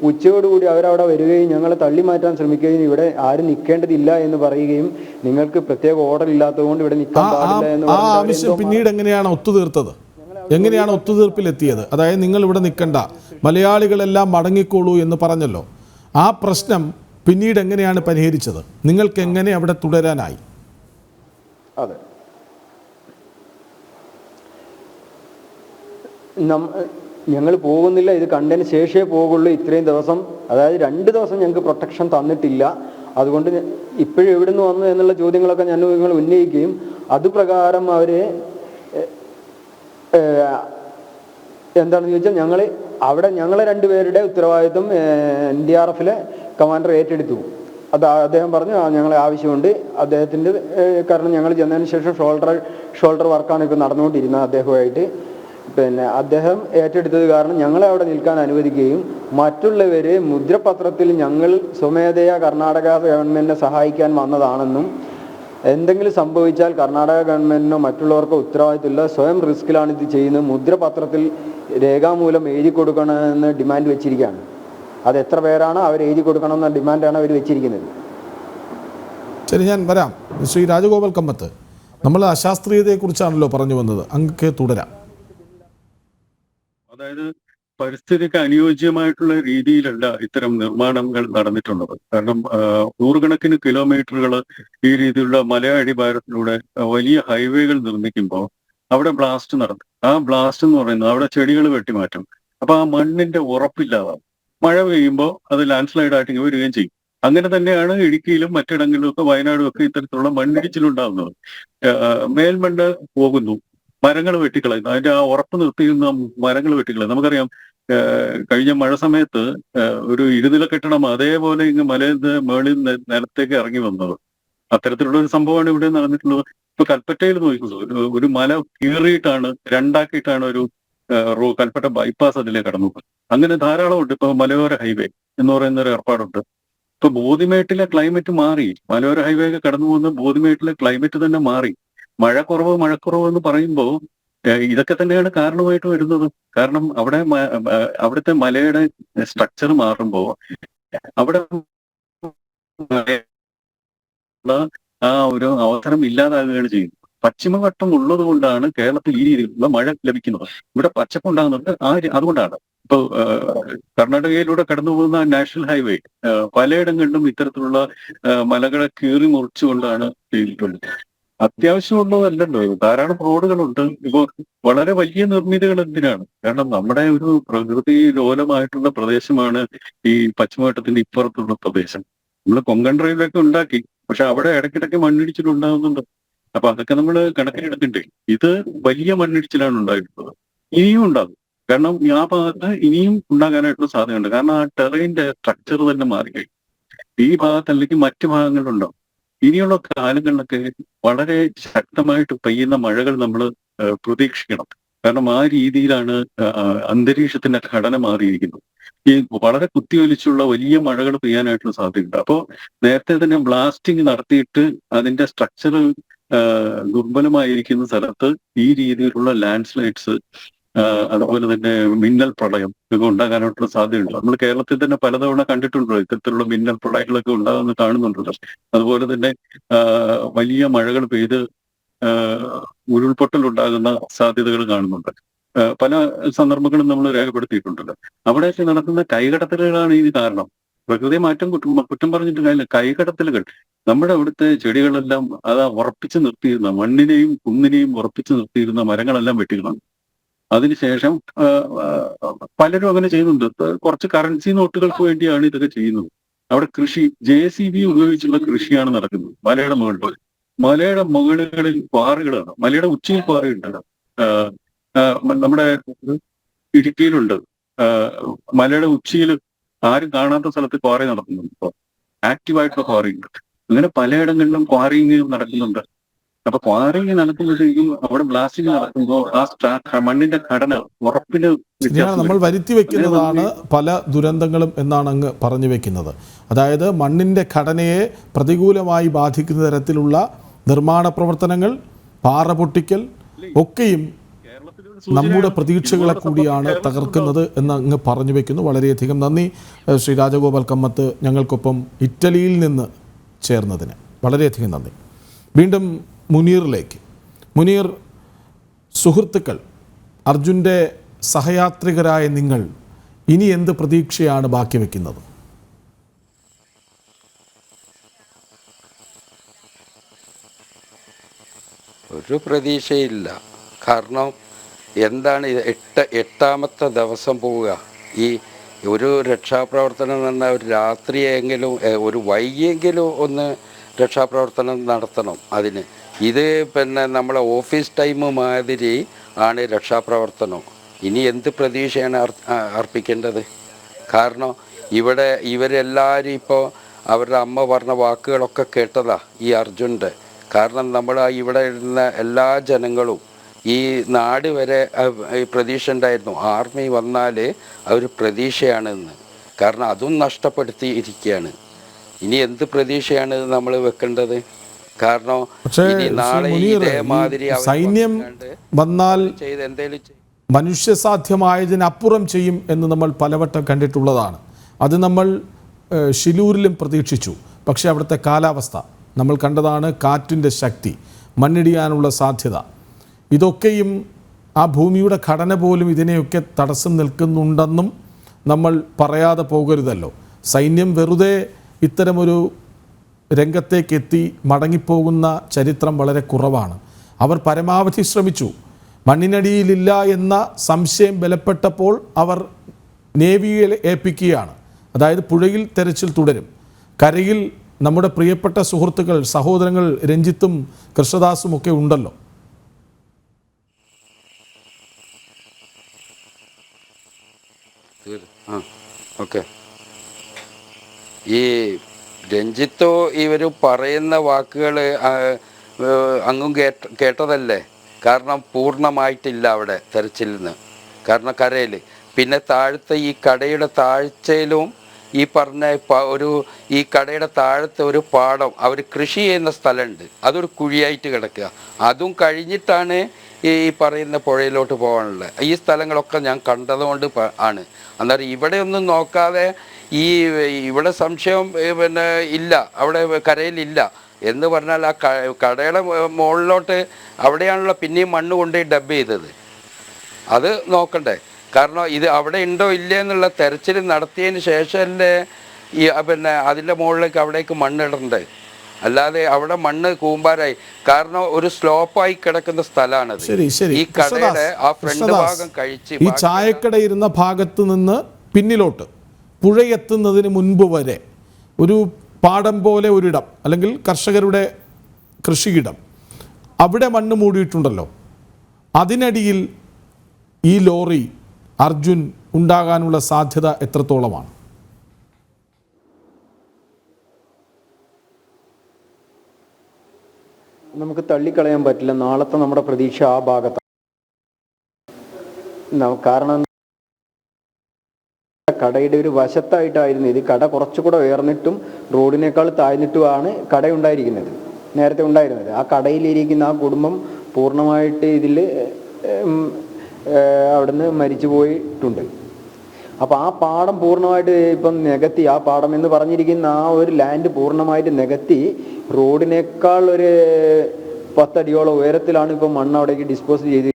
ഉച്ചയോടുകൂടി അവരവിടെ വരികയും ഞങ്ങളെ തള്ളി മാറ്റാൻ ശ്രമിക്കുകയും ഇവിടെ ആരും നിൽക്കേണ്ടതില്ല എന്ന് പറയുകയും നിങ്ങൾക്ക് പ്രത്യേക ഓർഡർ ഇല്ലാത്തതുകൊണ്ട് ഇവിടെ നിൽക്കാൻ പാടില്ല എന്ന് ആവശ്യം പിന്നീട് എങ്ങനെയാണ് ഒത്തുതീർത്തത്? എങ്ങനെയാണ് ഒത്തുതീർപ്പിലെത്തിയത്? അതായത് നിങ്ങൾ ഇവിടെ നിൽക്കണ്ട, മലയാളികളെല്ലാം മടങ്ങിക്കോളൂ എന്ന് പറഞ്ഞല്ലോ. ആ പ്രശ്നം പിന്നീട് എങ്ങനെയാണ് പരിഹരിച്ചത്? നിങ്ങൾക്ക് എങ്ങനെ അവിടെ തുടരാനായി? അതെ, ഞങ്ങൾ പോകുന്നില്ല, ഇത് കണ്ടതിന് ശേഷമേ പോകുള്ളൂ. ഇത്രയും ദിവസം, അതായത് 2 ദിവസം ഞങ്ങൾക്ക് പ്രൊട്ടക്ഷൻ തന്നിട്ടില്ല. അതുകൊണ്ട് ഇപ്പോഴും എവിടെ നിന്ന് വന്നു എന്നുള്ള ചോദ്യങ്ങളൊക്കെ ഞങ്ങൾ ഉന്നയിക്കുകയും അതുപ്രകാരം അവർ എന്താണെന്ന് ചോദിച്ചാൽ ഞങ്ങളെ രണ്ടുപേരുടെ ഉത്തരവാദിത്വം NDRFലെ കമാൻഡർ ഏറ്റെടുത്തു. അദ്ദേഹം പറഞ്ഞു ഞങ്ങളെ ആവശ്യമുണ്ട് അദ്ദേഹത്തിൻ്റെ, കാരണം ഞങ്ങൾ ചെന്നതിന് ശേഷം ഷോൾഡർ വർക്കാണ് ഇപ്പോൾ നടന്നുകൊണ്ടിരുന്നത് അദ്ദേഹമായിട്ട്. പിന്നെ അദ്ദേഹം ഏറ്റെടുത്തത് കാരണം ഞങ്ങളെ അവിടെ നിൽക്കാൻ അനുവദിക്കുകയും മറ്റുള്ളവർ മുദ്രപത്രത്തിൽ ഞങ്ങൾ സ്വമേധയാ കർണാടക ഗവൺമെൻറ്റിനെ സഹായിക്കാൻ വന്നതാണെന്നും എന്തെങ്കിലും സംഭവിച്ചാൽ കർണാടക ഗവൺമെൻറ്റിനോ മറ്റുള്ളവർക്കോ ഉത്തരവാദിത്തമില്ല, സ്വയം റിസ്കിലാണ് ഇത് ചെയ്യുന്നത്, മുദ്രപത്രത്തിൽ രേഖാമൂലം എഴുതി കൊടുക്കണമെന്ന് ഡിമാൻഡ് വെച്ചിരിക്കുകയാണ്. അത് എത്ര പേരാണ് അവർ എഴുതി കൊടുക്കണമെന്ന ഡിമാൻഡാണ് അവർ വെച്ചിരിക്കുന്നത്. ശരി, ഞാൻ വരാം. ശ്രീ രാജഗോപാൽ കമ്മത്ത്, നമ്മൾ അശാസ്ത്രീയതയെക്കുറിച്ചാണല്ലോ പറഞ്ഞു വന്നത്, അങ്ങ് തുടരാം. അതായത് പരിസ്ഥിതിക്ക് അനുയോജ്യമായിട്ടുള്ള രീതിയിലല്ല ഇത്തരം നിർമ്മാണങ്ങൾ നടന്നിട്ടുള്ളത്. കാരണം നൂറുകണക്കിന് കിലോമീറ്ററുകൾ ഈ രീതിയിലുള്ള മലയടിവാരത്തിലൂടെ വലിയ ഹൈവേകൾ നിർമ്മിക്കുമ്പോൾ അവിടെ ബ്ലാസ്റ്റ് നടത്തും. ആ ബ്ലാസ്റ്റ് എന്ന് പറയുന്നത് അവിടെ ചെടികൾ വെട്ടിമാറ്റും. അപ്പൊ ആ മണ്ണിന്റെ ഉറപ്പില്ലാതാവും. മഴ പെയ്യുമ്പോൾ അത് ലാൻഡ് സ്ലൈഡ് ആയിട്ട് വരികയും ചെയ്യും. അങ്ങനെ തന്നെയാണ് ഇടുക്കിയിലും മറ്റിടങ്ങളിലും ഒക്കെ വയനാടും ഒക്കെ ഇത്തരത്തിലുള്ള മണ്ണിടിച്ചിലുണ്ടാകുന്നത്. മേൽമണ്ണ് പോകുന്നു, മരങ്ങൾ വെട്ടിക്കളയുന്നു, അതിന്റെ ആ ഉറപ്പ് നിർത്തിയിരുന്ന മരങ്ങൾ വെട്ടിക്കളയുന്നു. നമുക്കറിയാം കഴിഞ്ഞ മഴ സമയത്ത് ഒരു ഇരുനില കെട്ടിടം അതേപോലെ ഇങ്ങ് മലയിൽ മേളിൽ നിലത്തേക്ക് ഇറങ്ങി വന്നത്. അത്തരത്തിലുള്ള ഒരു സംഭവമാണ് ഇവിടെ നടന്നിട്ടുള്ളത്. ഇപ്പൊ കൽപ്പറ്റയിൽ നോക്കിക്കൊള്ളു, ഒരു മല കീറിയിട്ടാണ് രണ്ടാക്കിയിട്ടാണ് ഒരു കൽപ്പറ്റ ബൈപ്പാസ് അതിലേക്ക് കടന്നു. അങ്ങനെ ധാരാളം ഉണ്ട്. ഇപ്പൊ മലയോര ഹൈവേ എന്ന് പറയുന്ന ഒരു ഏർപ്പാടുണ്ട്. ഇപ്പൊ ബോധിമേട്ടിലെ ക്ലൈമറ്റ് മാറി. മലയോര ഹൈവേ ഒക്കെ കടന്നു പോകുന്ന ബോധിമേട്ടിലെ ക്ലൈമറ്റ് തന്നെ മാറി. മഴക്കുറവ് എന്ന് പറയുമ്പോൾ ഇതൊക്കെ തന്നെയാണ് കാരണമായിട്ട് വരുന്നത്. കാരണം അവിടുത്തെ മലയുടെ സ്ട്രക്ചർ മാറുമ്പോൾ അവിടെ ആ ഒരു അവസരം ഇല്ലാതാകുകയാണ് ചെയ്യുന്നത്. പശ്ചിമഘട്ടം ഉള്ളത് കൊണ്ടാണ് കേരളത്തിൽ ഈ രീതിയിലുള്ള മഴ ലഭിക്കുന്നത്. ഇവിടെ പച്ചപ്പുണ്ടാകുന്നത് അതുകൊണ്ടാണ്. ഇപ്പൊ കർണാടകയിലൂടെ കടന്നു പോകുന്ന നാഷണൽ ഹൈവേ പലയിടങ്ങളിലും ഇത്തരത്തിലുള്ള മലകളെ കീറി മുറിച്ചുകൊണ്ടാണ് ചെയ്തിട്ടുള്ളത്. അത്യാവശ്യമുള്ളതല്ലല്ലോ, ധാരാളം റോഡുകളുണ്ട്. ഇപ്പോൾ വളരെ വലിയ നിർമ്മിതികൾ എന്തിനാണ്? കാരണം നമ്മുടെ ഒരു പ്രകൃതി ലോലമായിട്ടുള്ള പ്രദേശമാണ് ഈ പശ്ചിമഘട്ടത്തിന്റെ ഇപ്പുറത്തുള്ള പ്രദേശം. നമ്മൾ കൊങ്കൺ റെയിലൊക്കെ ഉണ്ടാക്കി, പക്ഷെ അവിടെ ഇടയ്ക്കിടയ്ക്ക് മണ്ണിടിച്ചിലുണ്ടാകുന്നുണ്ട്. അപ്പൊ അതൊക്കെ നമ്മൾ കണക്കിലെടുക്കണ്ടേ? ഇത് വലിയ മണ്ണിടിച്ചിലാണ് ഉണ്ടായിട്ടുള്ളത്, ഇനിയും ഉണ്ടാകും. കാരണം ആ ഭാഗത്ത് ഇനിയും ഉണ്ടാകാനായിട്ടുള്ള സാധ്യതയുണ്ട്. കാരണം ആ ടെറൈന്റെ സ്ട്രക്ചർ തന്നെ മാറിക്കഴിഞ്ഞു. ഈ ഭാഗത്ത് അല്ലെങ്കിൽ മറ്റു ഭാഗങ്ങളിലുണ്ടാവും. ഇനിയുള്ള കാലങ്ങളിലൊക്കെ വളരെ ശക്തമായിട്ട് പെയ്യുന്ന മഴകൾ നമ്മൾ പ്രതീക്ഷിക്കണം. കാരണം ആ രീതിയിലാണ് അന്തരീക്ഷത്തിന്റെ ഘടന മാറിയിരിക്കുന്നത്. ഈ വളരെ കുത്തിയൊലിച്ചുള്ള വലിയ മഴകൾ പെയ്യാനായിട്ടുള്ള സാധ്യതയുണ്ട്. അപ്പോൾ നേരത്തെ തന്നെ ബ്ലാസ്റ്റിംഗ് നടത്തിയിട്ട് അതിന്റെ സ്ട്രക്ചർ ദുർബലമായിരിക്കുന്ന സ്ഥലത്ത് ഈ രീതിയിലുള്ള ലാൻഡ് സ്ലൈഡ്സ്, അതുപോലെ തന്നെ മിന്നൽ പ്രളയം ഒക്കെ ഉണ്ടാകാനായിട്ടുള്ള സാധ്യതയുണ്ട്. നമ്മൾ കേരളത്തിൽ തന്നെ പലതവണ കണ്ടിട്ടുണ്ടല്ലോ ഇത്തരത്തിലുള്ള മിന്നൽ പ്രളയങ്ങളൊക്കെ ഉണ്ടാകുന്ന കാണുന്നുണ്ടല്ലോ. അതുപോലെ തന്നെ വലിയ മഴകൾ പെയ്ത് ഉരുൾപൊട്ടൽ ഉണ്ടാകുന്ന സാധ്യതകൾ കാണുന്നുണ്ട്. പല സന്ദർഭങ്ങളും നമ്മൾ രേഖപ്പെടുത്തിയിട്ടുണ്ടല്ലോ. അവിടെയൊക്കെ നടക്കുന്ന കൈകടത്തലുകളാണ് ഇതിന് കാരണം. പ്രകൃതി മാറ്റം കുറ്റം പറഞ്ഞിട്ട് കാര്യമില്ല. കൈകടത്തലുകൾ, നമ്മുടെ അവിടുത്തെ ചെടികളെല്ലാം ഉറപ്പിച്ചു നിർത്തിയിരുന്ന, മണ്ണിനെയും കുന്നിനെയും ഉറപ്പിച്ചു നിർത്തിയിരുന്ന മരങ്ങളെല്ലാം വെട്ടിക്കളഞ്ഞു. അതിനുശേഷം പലരും അങ്ങനെ ചെയ്യുന്നുണ്ട്. കുറച്ച് കറൻസി നോട്ടുകൾക്ക് വേണ്ടിയാണ് ഇതൊക്കെ ചെയ്യുന്നത്. അവിടെ കൃഷി JCB ഉപയോഗിച്ചുള്ള കൃഷിയാണ് നടക്കുന്നത്. മലയുടെ മുകളിൽ ക്വാറികളാണ്. മലയുടെ ഉച്ചിയിൽ ക്വാറിയുണ്ട്. നമ്മുടെ ഇടുക്കിയിലുണ്ട്. മലയുടെ ഉച്ചിയിൽ ആരും കാണാത്ത സ്ഥലത്ത് ക്വാറി നടക്കുന്നുണ്ട്. ഇപ്പോൾ ആക്റ്റീവായിട്ടുള്ള ക്വാറി ഉണ്ട്. അങ്ങനെ പലയിടങ്ങളിലും ക്വാറിങ് നടക്കുന്നുണ്ട്. അപ്പൊ ക്വാറിങ് നടക്കുമ്പോഴത്തേക്കും അവിടെ ബ്ലാസ്റ്റിംഗ് നടക്കുമ്പോൾ ആ മണ്ണിന്റെ ഘടന ഉറപ്പിന് നമ്മൾ വരുത്തി വെക്കുന്നതാണ് പല ദുരന്തങ്ങളും എന്നാണ് അങ്ങ് പറഞ്ഞു വെക്കുന്നത്. അതായത് മണ്ണിന്റെ ഘടനയെ പ്രതികൂലമായി ബാധിക്കുന്ന തരത്തിലുള്ള നിർമ്മാണ പ്രവർത്തനങ്ങൾ, പാറ പൊട്ടിക്കൽ ഒക്കെയും നമ്മുടെ പ്രതീക്ഷകളെ കൂടിയാണ് തകർക്കുന്നത് എന്ന് അങ്ങ് പറഞ്ഞു വെക്കുന്നു. വളരെയധികം നന്ദി ശ്രീ രാജഗോപാൽ കമ്മത്ത്, ഞങ്ങൾക്കൊപ്പം ഇറ്റലിയിൽ നിന്ന് ചേർന്നതിന് വളരെയധികം നന്ദി. വീണ്ടും മുനീറിലേക്ക്. മുനീർ, സുഹൃത്തുക്കൾ, അർജുൻ്റെ സഹയാത്രികരായ നിങ്ങൾ ഇനി എന്ത് പ്രതീക്ഷയാണ് ബാക്കി വയ്ക്കുന്നത്? ഒരു പ്രതീക്ഷയില്ല. കാരണം എന്താണ് എട്ടാമത്തെ ദിവസം പോവുക. ഈ ഒരു രക്ഷാപ്രവർത്തനം എന്ന് പറഞ്ഞാൽ ഒരു രാത്രിയെങ്കിലും ഒരു വൈകിയെങ്കിലും ഒന്ന് രക്ഷാപ്രവർത്തനം നടത്തണം. അതിന് ഇത് പിന്നെ നമ്മളെ ഓഫീസ് ടൈം മാതിരി ആണ് രക്ഷാപ്രവർത്തനം. ഇനി എന്ത് പ്രതീക്ഷയാണ് അർപ്പിക്കേണ്ടത്? കാരണം ഇവിടെ ഇവരെല്ലാവരും ഇപ്പോൾ അവരുടെ അമ്മ പറഞ്ഞ വാക്കുകളൊക്കെ കേട്ടതാ ഈ അർജുൻ്റെ. കാരണം നമ്മൾ ഇവിടെ ഇരുന്ന എല്ലാ ജനങ്ങളും ഈ നാട് വരെ പ്രതീക്ഷ ഉണ്ടായിരുന്നു, ആർമി വന്നാൽ അവർ പ്രതീക്ഷയാണെന്ന്. കാരണം അതും നഷ്ടപ്പെടുത്തിയിരിക്കുകയാണ്. ഇനി എന്ത് പ്രതീക്ഷയാണ് നമ്മൾ വെക്കേണ്ടത്? കാരണം ഇനി നാളെ ഇതേമാതിരി സൈന്യം വന്നാൽ ചെയ്ത് എന്തേലും മനുഷ്യസാധ്യമായതിനപ്പുറം ചെയ്യും എന്ന് നമ്മൾ പലവട്ടം കണ്ടിട്ടുള്ളതാണ്. അത് നമ്മൾ ഷിലൂരിലും പ്രതീക്ഷിച്ചു. പക്ഷേ അവിടുത്തെ കാലാവസ്ഥ നമ്മൾ കണ്ടതാണ്, കാറ്റിൻ്റെ ശക്തി, മണ്ണിടിയാനുള്ള സാധ്യത, ഇതൊക്കെയും ആ ഭൂമിയുടെ ഘടന പോലും ഇതിനെയൊക്കെ തടസ്സം നിൽക്കുന്നുണ്ടെന്നും നമ്മൾ പറയാതെ പോകരുതല്ലോ. സൈന്യം വെറുതെ ഇത്തരമൊരു രംഗത്തേക്കെത്തി മടങ്ങിപ്പോകുന്ന ചരിത്രം വളരെ കുറവാണ്. അവർ പരമാവധി ശ്രമിച്ചു. മണ്ണിനടിയിലില്ല എന്ന സംശയം ബലപ്പെട്ടപ്പോൾ അവർ നേവിയെ ഏൽപ്പിക്കുകയാണ്. അതായത് പുഴയിൽ തെരച്ചിൽ തുടരും. കരയിൽ നമ്മുടെ പ്രിയപ്പെട്ട സുഹൃത്തുക്കൾ, സഹോദരങ്ങൾ രഞ്ജിത്തും കൃഷ്ണദാസും ഒക്കെ ഉണ്ടല്ലോ. ഓക്കെ, ഈ രഞ്ജിത്തോ ഇവർ പറയുന്ന വാക്കുകൾ അങ്ങും കേട്ടതല്ലേ? കാരണം പൂർണ്ണമായിട്ടില്ല അവിടെ തെരച്ചിൽ നിന്ന്. കാരണം കരയിൽ പിന്നെ താഴത്തെ ഈ കടയുടെ താഴ്ചയിലും ഈ പറഞ്ഞ ഈ കടയുടെ താഴത്തെ ഒരു പാടം അവർ കൃഷി ചെയ്യുന്ന സ്ഥലമുണ്ട്, അതൊരു കുഴിയായിട്ട് കിടക്കുക. അതും കഴിഞ്ഞിട്ടാണ് ഈ പറയുന്ന പുഴയിലോട്ട് പോകാനുള്ളത്. ഈ സ്ഥലങ്ങളൊക്കെ ഞാൻ കണ്ടതുകൊണ്ട് ആണ്. അന്നേരം ഇവിടെ ഒന്നും നോക്കാതെ ഇവിടെ സംശയം പിന്നെ ഇല്ല, അവിടെ കരയിലില്ല എന്ന് പറഞ്ഞാൽ ആ കടയുടെ മുകളിലോട്ട് അവിടെയാണല്ലോ പിന്നെയും മണ്ണ് കൊണ്ടുപോയി ഡബ് ചെയ്തത്. അത് നോക്കണ്ടേ? കാരണം ഇത് അവിടെ ഉണ്ടോ ഇല്ലേ എന്നുള്ള തെരച്ചിൽ നടത്തിയതിന് ശേഷമല്ലേ പിന്നെ അതിൻ്റെ മുകളിലേക്ക് അവിടേക്ക് മണ്ണിടണ്ടേ. അല്ലാതെ അവിടെ മണ്ണ് കൂമ്പാരായി. കാരണം ഒരു സ്ലോപ്പായി കിടക്കുന്ന സ്ഥലമാണത്. ഈ കടയുടെ ആ ഫ്രണ്ട് ഭാഗം കഴിച്ച് ഈ ചായക്കട ഇരുന്ന ഭാഗത്ത് നിന്ന് പിന്നിലോട്ട് പുഴയെത്തുന്നതിന് മുൻപ് വരെ ഒരു പാടം പോലെ ഒരിടം, അല്ലെങ്കിൽ കർഷകരുടെ കൃഷിയിടം, അവിടെ മണ്ണ് മൂടിയിട്ടുണ്ടല്ലോ. അതിനടിയിൽ ഈ ലോറി അർജുൻ ഉണ്ടാകാനുള്ള സാധ്യത എത്രത്തോളമാണ്? നമുക്ക് തള്ളിക്കളയാൻ പറ്റില്ല. നാളത്തെ നമ്മുടെ പ്രതീക്ഷ ആ ഭാഗത്താണ്. കാരണം കടയുടെ ഒരു വശത്തായിട്ടായിരുന്നു ഇത്. കട കുറച്ചുകൂടെ ഉയർന്നിട്ടും റോഡിനേക്കാൾ താഴ്ന്നിട്ടുമാണ് കട ഉണ്ടായിരിക്കുന്നത്, നേരത്തെ ഉണ്ടായിരുന്നത്. ആ കടയിലിരിക്കുന്ന ആ കുടുംബം പൂർണ്ണമായിട്ട് ഇതിൽ അവിടുന്ന് മരിച്ചു പോയിട്ടുണ്ട്. അപ്പോൾ ആ പാടം പൂർണ്ണമായിട്ട് ഇപ്പം നികത്തി, ആ പാടം എന്ന് പറഞ്ഞിരിക്കുന്ന ആ ഒരു ലാൻഡ് പൂർണ്ണമായിട്ട് നികത്തി റോഡിനേക്കാൾ ഒരു 10 അടിയോളം ഉയരത്തിലാണ് ഇപ്പം മണ്ണ് അവിടേക്ക് ഡിസ്പോസ് ചെയ്ത്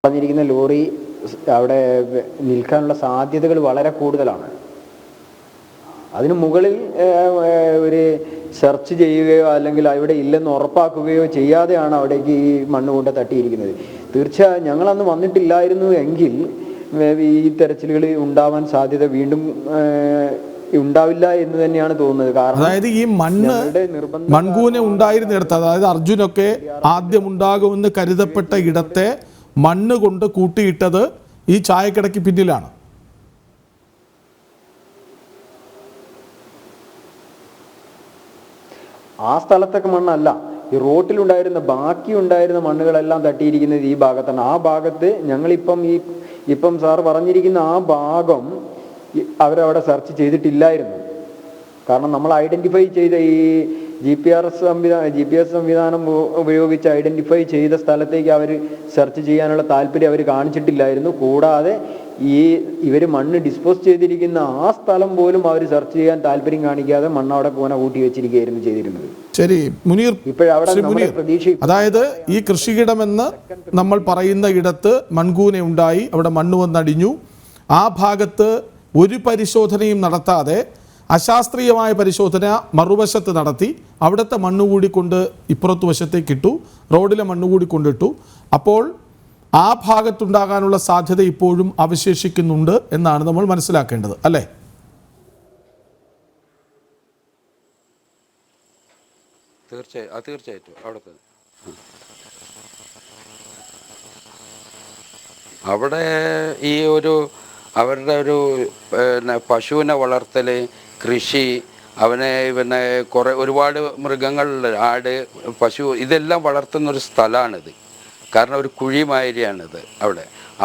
പറഞ്ഞിരിക്കുന്ന ലോറി അവിടെ നിൽക്കാനുള്ള സാധ്യതകൾ വളരെ കൂടുതലാണ്. അതിന് മുകളിൽ ഒരു സെർച്ച് ചെയ്യുകയോ അല്ലെങ്കിൽ അവിടെ ഇല്ലെന്ന് ഉറപ്പാക്കുകയോ ചെയ്യാതെയാണ് അവിടേക്ക് ഈ മണ്ണ് കൊണ്ട് തട്ടിയിരിക്കുന്നത്. തീർച്ചയായും ഞങ്ങളന്ന് വന്നിട്ടില്ലായിരുന്നു എങ്കിൽ ഈ തെരച്ചിലുകൾ ഉണ്ടാവാൻ സാധ്യത വീണ്ടും ഉണ്ടാവില്ല എന്ന് തന്നെയാണ് തോന്നുന്നത്. കാരണം അതായത് ഈ മൺകൂന ഉണ്ടായിരുന്നിടത്ത്, അതായത് അർജുനൊക്കെ ആദ്യം ഉണ്ടാകുമെന്ന് കരുതപ്പെട്ട ഇടത്തെ മണ്ണ് കൊണ്ട് കൂട്ടിയിട്ടത് ഈ ചായക്കടയ്ക്ക് പിന്നിലാണ്. ആ സ്ഥലത്തൊക്കെ മണ്ണല്ല, ഈ റോട്ടിലുണ്ടായിരുന്ന ബാക്കി ഉണ്ടായിരുന്ന മണ്ണുകളെല്ലാം തട്ടിയിരിക്കുന്നത് ഈ ഭാഗത്താണ്. ആ ഭാഗത്ത് ഇപ്പം സാർ പറഞ്ഞിരിക്കുന്ന ആ ഭാഗം അവരവിടെ സെർച്ച് ചെയ്തിട്ടില്ലായിരുന്നു. കാരണം നമ്മൾ ഐഡന്റിഫൈ ചെയ്ത ഈ GPS സംവിധാനം ഉപയോഗിച്ച് ഐഡന്റിഫൈ ചെയ്ത സ്ഥലത്തേക്ക് അവർ സെർച്ച് ചെയ്യാനുള്ള താല്പര്യം അവർ കാണിച്ചിട്ടില്ലായിരുന്നു. കൂടാതെ ഇവർ മണ്ണ് ഡിസ്പോസ് ചെയ്തിരിക്കുന്ന ആ സ്ഥലം പോലും അവർ സെർച്ച് ചെയ്യാൻ താല്പര്യം കാണിക്കാതെ മണ്ണ് അവിടെ കൂന കൂട്ടി വെച്ചിരിക്കുകയായിരുന്നു ചെയ്തിരുന്നത്. ശരി മുനീർ, ഇപ്പോഴവിടെ പ്രതീക്ഷ, അതായത് ഈ കൃഷിയിടമെന്ന് നമ്മൾ പറയുന്ന ഇടത്ത് മൺകൂന ഉണ്ടായി, അവിടെ മണ്ണ് വന്നടിഞ്ഞു. ആ ഭാഗത്ത് ഒരു പരിശോധനയും നടത്താതെ അശാസ്ത്രീയമായ പരിശോധന മറുവശത്ത് നടത്തി അവിടുത്തെ മണ്ണ് കൂടി കൊണ്ട് ഇപ്പുറത്ത് വശത്തേക്ക് ഇട്ടു, റോഡിലെ മണ്ണ് കൂടി കൊണ്ടിട്ടു. അപ്പോൾ ആ ഭാഗത്തുണ്ടാകാനുള്ള സാധ്യത ഇപ്പോഴും അവശേഷിക്കുന്നുണ്ട് എന്നാണ് നമ്മൾ മനസ്സിലാക്കേണ്ടത്, അല്ലേ? തീർച്ചയായിട്ടും അവിടെ തന്നെ. അവിടെ ഈ അവരുടെ ഒരു പശുവിനെ വളർത്തൽ, കൃഷി, പിന്നെ ഒരുപാട് മൃഗങ്ങളുള്ള ആട്, പശു, ഇതെല്ലാം വളർത്തുന്നൊരു സ്ഥലമാണിത്. കാരണം ഒരു കുഴിമാതിരിയാണിത്.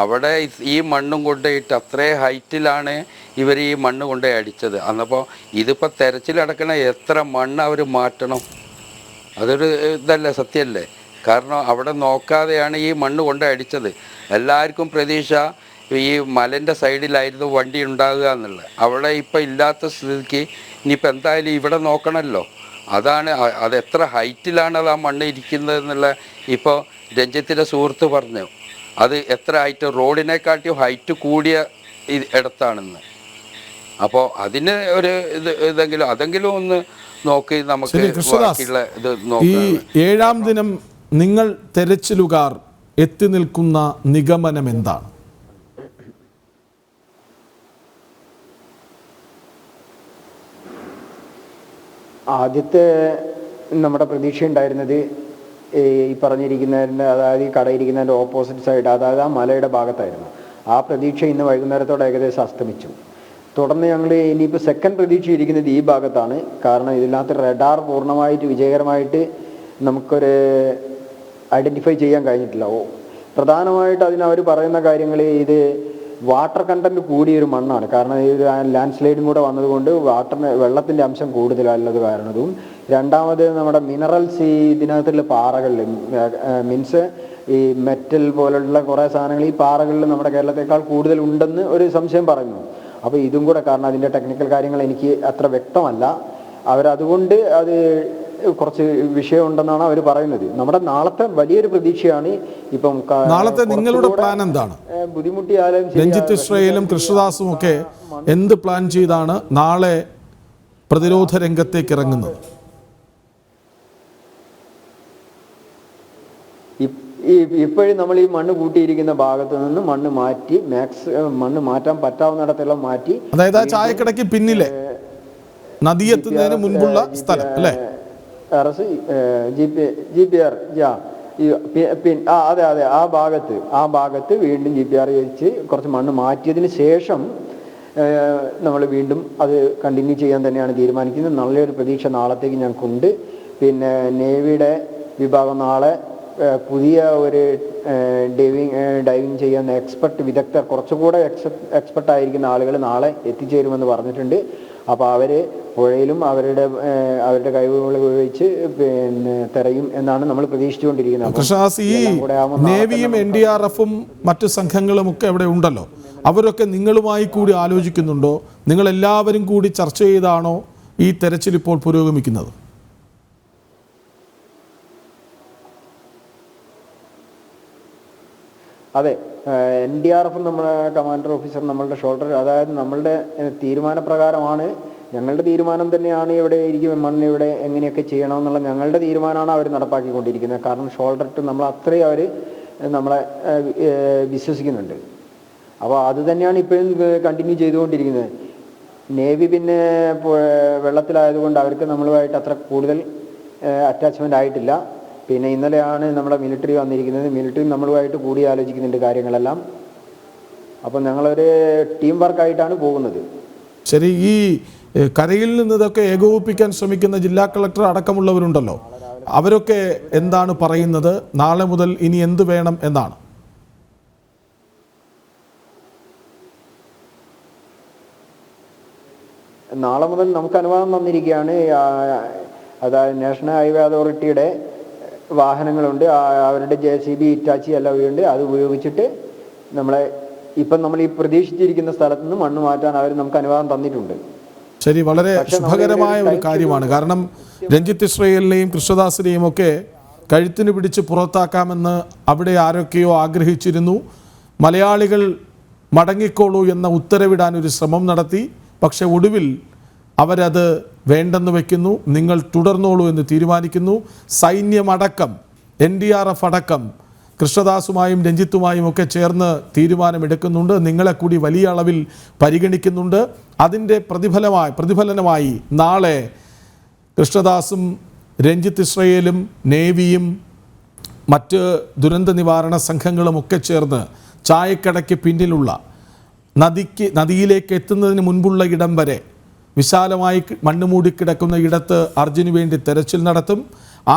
അവിടെ ഈ മണ്ണും കൊണ്ടുപോയിട്ട് അത്രയും ഹൈറ്റിലാണ് ഇവർ ഈ മണ്ണ് കൊണ്ടുപോയി അടിച്ചത്. അന്നപ്പോൾ ഇതിപ്പോൾ തെരച്ചിലടക്കണ എത്ര മണ്ണ് അവർ മാറ്റണം? അതൊരു ഇതല്ലേ, സത്യമല്ലേ? കാരണം അവിടെ നോക്കാതെയാണ് ഈ മണ്ണ് കൊണ്ടുപോയി അടിച്ചത്. എല്ലാവർക്കും പ്രതീക്ഷ ഈ മലൻ്റെ സൈഡിലായിരുന്നു വണ്ടി ഉണ്ടാകുക എന്നുള്ളത്. അവിടെ ഇപ്പം ഇല്ലാത്ത സ്ഥിതിക്ക് ഇനിയിപ്പോൾ എന്തായാലും ഇവിടെ നോക്കണമല്ലോ. അത് എത്ര ഹൈറ്റിലാണ് അത് ആ മണ്ണ് ഇരിക്കുന്നത് എന്നുള്ള ഇപ്പോൾ രഞ്ജിത്തിൻ്റെ സുഹൃത്ത് പറഞ്ഞു. അത് എത്ര ഹൈറ്റ്, റോഡിനെക്കാട്ടിയും ഹൈറ്റ് കൂടിയ ഇടത്താണെന്ന്. അപ്പോൾ അതിന് ഒരു അതെങ്കിലും ഒന്ന് നോക്കി നമുക്ക് ബാക്കിയുള്ള ഇത് ഈ 7-ാം ദിനം നിങ്ങൾ തെരച്ചിലുകാർ എത്തി നിൽക്കുന്ന നിഗമനം എന്താണ്? ആദ്യത്തെ നമ്മുടെ പ്രതീക്ഷ ഉണ്ടായിരുന്നത് ഈ പറഞ്ഞിരിക്കുന്നതിൻ്റെ, അതായത് ഈ കടയിരിക്കുന്നതിൻ്റെ ഓപ്പോസിറ്റ് സൈഡ്, അതായത് ആ മലയുടെ ഭാഗത്തായിരുന്നു. ആ പ്രതീക്ഷ ഇന്ന് വൈകുന്നേരത്തോടെ ഏകദേശം അസ്തമിച്ചു. തുടർന്ന് ഞങ്ങൾ ഇനിയിപ്പോൾ സെക്കൻഡ് പ്രതീക്ഷ ഇരിക്കുന്നത് ഈ ഭാഗത്താണ്. കാരണം ഇതിനകത്ത് റഡാർ പൂർണ്ണമായിട്ട് വിജയകരമായിട്ട് നമുക്കൊരു ഐഡൻറ്റിഫൈ ചെയ്യാൻ കഴിഞ്ഞിട്ടില്ല. പ്രധാനമായിട്ട് അവർ പറയുന്ന കാര്യങ്ങൾ, ഇത് വാട്ടർ കണ്ടൻറ്റ് കൂടിയൊരു മണ്ണാണ്. കാരണം ഇത് ലാൻഡ് സ്ലൈഡും കൂടെ വന്നതുകൊണ്ട് വെള്ളത്തിൻ്റെ അംശം കൂടുതലുള്ളത് കാരണവും. രണ്ടാമത് നമ്മുടെ മിനറൽസ് ഇതിനകത്തുള്ള പാറകളിൽ, മീൻസ് ഈ മെറ്റൽ പോലുള്ള കുറേ സാധനങ്ങൾ ഈ പാറകളിൽ നമ്മുടെ കേരളത്തെക്കാൾ കൂടുതലുണ്ടെന്ന് ഒരു സംശയം പറയുന്നു. അപ്പോൾ ഇതും കൂടെ, കാരണം അതിൻ്റെ ടെക്നിക്കൽ കാര്യങ്ങൾ എനിക്ക് അത്ര വ്യക്തമല്ല. അവരതുകൊണ്ട് അത് കുറച്ച് വിഷയമുണ്ടെന്നാണ് അവർ പറയുന്നത്. നമ്മുടെ നാളത്തെ വലിയൊരു പ്രതീക്ഷയാണ്. ഇപ്പം നാളത്തെ നിങ്ങളുടെ പ്ലാൻ എന്താണ്? ബുദ്ധിമുട്ടിയാലും രഞ്ജിത്ത് ഇസ്രയേലും കൃഷ്ണദാസും ഒക്കെ എന്ത് പ്ലാൻ ചെയ്താണ് നാളെ പ്രതിരോധ രംഗത്തേക്ക് ഇറങ്ങുന്നത്? ഇപ്പോഴും നമ്മൾ ഈ മണ്ണ് കൂട്ടിയിരിക്കുന്ന ഭാഗത്ത് നിന്ന് മണ്ണ് മാറ്റാൻ പറ്റാവുന്നിടത്തെല്ലാം മാറ്റി, അതായത് ആ ചായക്കടയ്ക്ക് പിന്നിലെ നദി എത്തുന്നതിന് മുൻപുള്ള സ്ഥലം അല്ലേ? GPR അതെ അതെ, ആ ഭാഗത്ത് വീണ്ടും GPR വെച്ച് കുറച്ച് മണ്ണ് മാറ്റിയതിന് ശേഷം നമ്മൾ വീണ്ടും അത് കണ്ടിന്യൂ ചെയ്യാൻ തന്നെയാണ് തീരുമാനിക്കുന്നത്. നല്ലൊരു പ്രതീക്ഷ നാളത്തേക്ക് ഞങ്ങൾക്കുണ്ട്. പിന്നെ നേവിയുടെ വിഭാഗം നാളെ പുതിയ ഒരു ഡൈവിങ് ചെയ്യുന്ന വിദഗ്ധർ, കുറച്ചുകൂടെ എക്സ്പെർട്ടായിരിക്കുന്ന ആളുകൾ നാളെ എത്തിച്ചേരുമെന്ന് പറഞ്ഞിട്ടുണ്ട്. അപ്പോൾ അവർ പുഴയിലും അവരുടെ കഴിവുകൾ ഉപയോഗിച്ച് പിന്നെ തെരയും എന്നാണ് നമ്മൾ പ്രതീക്ഷിച്ചുകൊണ്ടിരിക്കുന്നത്. കൃഷ്ണദാസ്, ഈ നേവിയും NDRF-ഉം മറ്റു സംഘങ്ങളും ഒക്കെ അവിടെ ഉണ്ടല്ലോ, അവരൊക്കെ നിങ്ങളുമായി കൂടി ആലോചിക്കുന്നുണ്ടോ? നിങ്ങൾ എല്ലാവരും കൂടി ചർച്ച ചെയ്താണോ ഈ തെരച്ചിൽ ഇപ്പോൾ പുരോഗമിക്കുന്നത്? അതെ, NDRF നമ്മുടെ കമാൻഡർ ഓഫീസർ നമ്മളുടെ ഷോൾഡർ, അതായത് നമ്മളുടെ തീരുമാനപ്രകാരമാണ്, ഞങ്ങളുടെ തീരുമാനം തന്നെയാണ് ഇവിടെ ഇരിക്കും മണ്ണ് ഇവിടെ എങ്ങനെയൊക്കെ ചെയ്യണമെന്നുള്ള ഞങ്ങളുടെ തീരുമാനമാണ് അവർ നടപ്പാക്കിക്കൊണ്ടിരിക്കുന്നത്. കാരണം ഷോൾഡർ ഇട്ട് നമ്മൾ അത്രയും അവർ നമ്മളെ വിശ്വസിക്കുന്നുണ്ട്. അപ്പോൾ അത് തന്നെയാണ് ഇപ്പോഴും കണ്ടിന്യൂ ചെയ്തുകൊണ്ടിരിക്കുന്നത്. നേവി പിന്നെ വെള്ളത്തിലായതുകൊണ്ട് അവർക്ക് നമ്മളുമായിട്ട് അത്ര കൂടുതൽ അറ്റാച്ച്മെൻ്റ് ആയിട്ടില്ല. പിന്നെ ഇന്നലെയാണ് നമ്മുടെ മിലിറ്ററി വന്നിരിക്കുന്നത്. മിലിറ്ററി നമ്മളുമായിട്ട് കൂടി ആലോചിക്കുന്നുണ്ട് കാര്യങ്ങളെല്ലാം. അപ്പം ഞങ്ങളൊരു ടീം വർക്കായിട്ടാണ് പോകുന്നത്. ശരി, ഈ കരയിൽ നിന്ന് ഇതൊക്കെ ഏകോപിപ്പിക്കാൻ ശ്രമിക്കുന്ന ജില്ലാ കളക്ടർ അടക്കമുള്ളവരുണ്ടല്ലോ, അവരൊക്കെ എന്താണ് പറയുന്നത്? നാളെ മുതൽ ഇനി എന്ത് വേണം എന്നാണ്? നാളെ മുതൽ നമുക്ക് അനുവാദം തന്നിരിക്കുകയാണ്. അതായത് നാഷണൽ ഹൈവേ അതോറിറ്റിയുടെ വാഹനങ്ങളുണ്ട്, അവരുടെ JCB, ഇറ്റാച്ചി എല്ലാം ഉണ്ട്. അത് ഉപയോഗിച്ചിട്ട് നമ്മൾ ഈ പ്രതീക്ഷിച്ചിരിക്കുന്ന സ്ഥലത്ത് നിന്ന് മണ്ണ് മാറ്റാൻ അവർ നമുക്ക് അനുവാദം തന്നിട്ടുണ്ട്. ശരി, വളരെ ശുഭകരമായ ഒരു കാര്യമാണ്. കാരണം രഞ്ജിത്ത് ഇസ്രയേലിനെയും കൃഷ്ണദാസിനെയും ഒക്കെ കഴുത്തിന് പിടിച്ച് പുറത്താക്കാമെന്ന് അവിടെ ആരൊക്കെയോ ആഗ്രഹിച്ചിരുന്നു. മലയാളികൾ മടങ്ങിക്കോളൂ എന്ന ഉത്തരവിടാൻ ഒരു ശ്രമം നടത്തി. പക്ഷെ ഒടുവിൽ അവരത് വേണ്ടെന്ന് വയ്ക്കുന്നു. നിങ്ങൾ തുടർന്നോളൂ എന്ന് തീരുമാനിക്കുന്നു. സൈന്യമടക്കം NDRF അടക്കം കൃഷ്ണദാസുമായും രഞ്ജിത്തുമായും ഒക്കെ ചേർന്ന് തീരുമാനമെടുക്കുന്നുണ്ട്. നിങ്ങളെ കൂടി വലിയ അളവിൽ പരിഗണിക്കുന്നുണ്ട്. അതിൻ്റെ പ്രതിഫലനമായി നാളെ കൃഷ്ണദാസും രഞ്ജിത്ത് ഇസ്രയേലും നേവിയും മറ്റ് ദുരന്ത നിവാരണ സംഘങ്ങളുമൊക്കെ ചേർന്ന് ചായക്കടയ്ക്ക് പിന്നിലുള്ള നദിയിലേക്ക് എത്തുന്നതിന് മുൻപുള്ള ഇടം വരെ വിശാലമായി മണ്ണ് മൂടിക്കിടക്കുന്ന ഇടത്ത് അർജുന് വേണ്ടി തെരച്ചിൽ നടത്തും.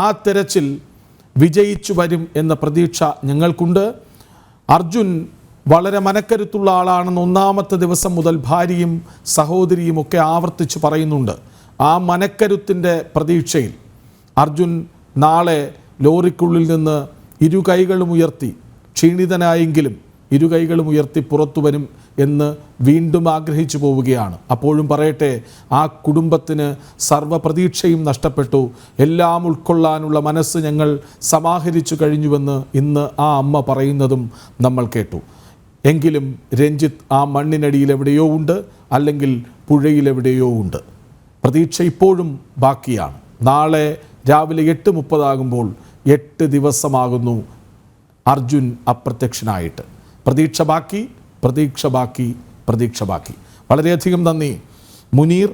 ആ തെരച്ചിൽ വിജയിച്ചു വരും എന്ന പ്രതീക്ഷ ഞങ്ങൾക്കുണ്ട്. അർജുൻ വളരെ മനക്കരുത്തുള്ള ആളാണെന്ന് ഒന്നാമത്തെ ദിവസം മുതൽ ഭാര്യയും സഹോദരിയും ഒക്കെ ആവർത്തിച്ച് പറയുന്നുണ്ട്. ആ മനക്കരുത്തിൻ്റെ പ്രതീക്ഷയിൽ അർജുൻ നാളെ ലോറിക്കുള്ളിൽ നിന്ന് ഇരുകൈകളും ഉയർത്തി, ക്ഷീണിതനായെങ്കിലും ഇരുകൈകളും ഉയർത്തി പുറത്തു വരും എന്ന് വീണ്ടും ആഗ്രഹിച്ചു പോവുകയാണ്. അപ്പോഴും പറയട്ടെ, ആ കുടുംബത്തിന് സർവ്വപ്രതീക്ഷയും നഷ്ടപ്പെട്ടു. എല്ലാം ഉൾക്കൊള്ളാനുള്ള മനസ്സ് ഞങ്ങൾ സമാഹരിച്ചു കഴിഞ്ഞുവെന്ന് ഇന്ന് ആ അമ്മ പറയുന്നതും നമ്മൾ കേട്ടു. എങ്കിലും രഞ്ജിത്ത് ആ മണ്ണിനടിയിൽ എവിടെയോ ഉണ്ട്, അല്ലെങ്കിൽ പുഴയിലെവിടെയോ ഉണ്ട്. പ്രതീക്ഷ ഇപ്പോഴും ബാക്കിയാണ്. നാളെ രാവിലെ 8:30 ആകുമ്പോൾ 8 ദിവസമാകുന്നു അർജുൻ അപ്രത്യക്ഷനായിട്ട്. പ്രതീക്ഷ ബാക്കി, പ്രതീക്ഷ ബാക്കി, പ്രതീക്ഷ ബാക്കി. വളരെയധികം നന്ദി Muneer,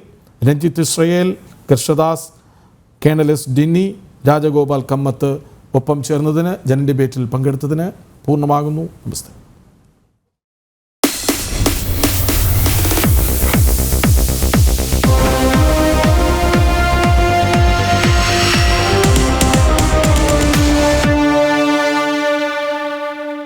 Ranjith Israel, Krishnadas, colonel S Dinni, Rajagopal Kammath ഒപ്പം ചേർന്നതിന്, ജനൻ ഡിബേറ്റിൽ പങ്കെടുത്തതിന്. പൂർണ്ണമാകുന്നു. നമസ്തേ.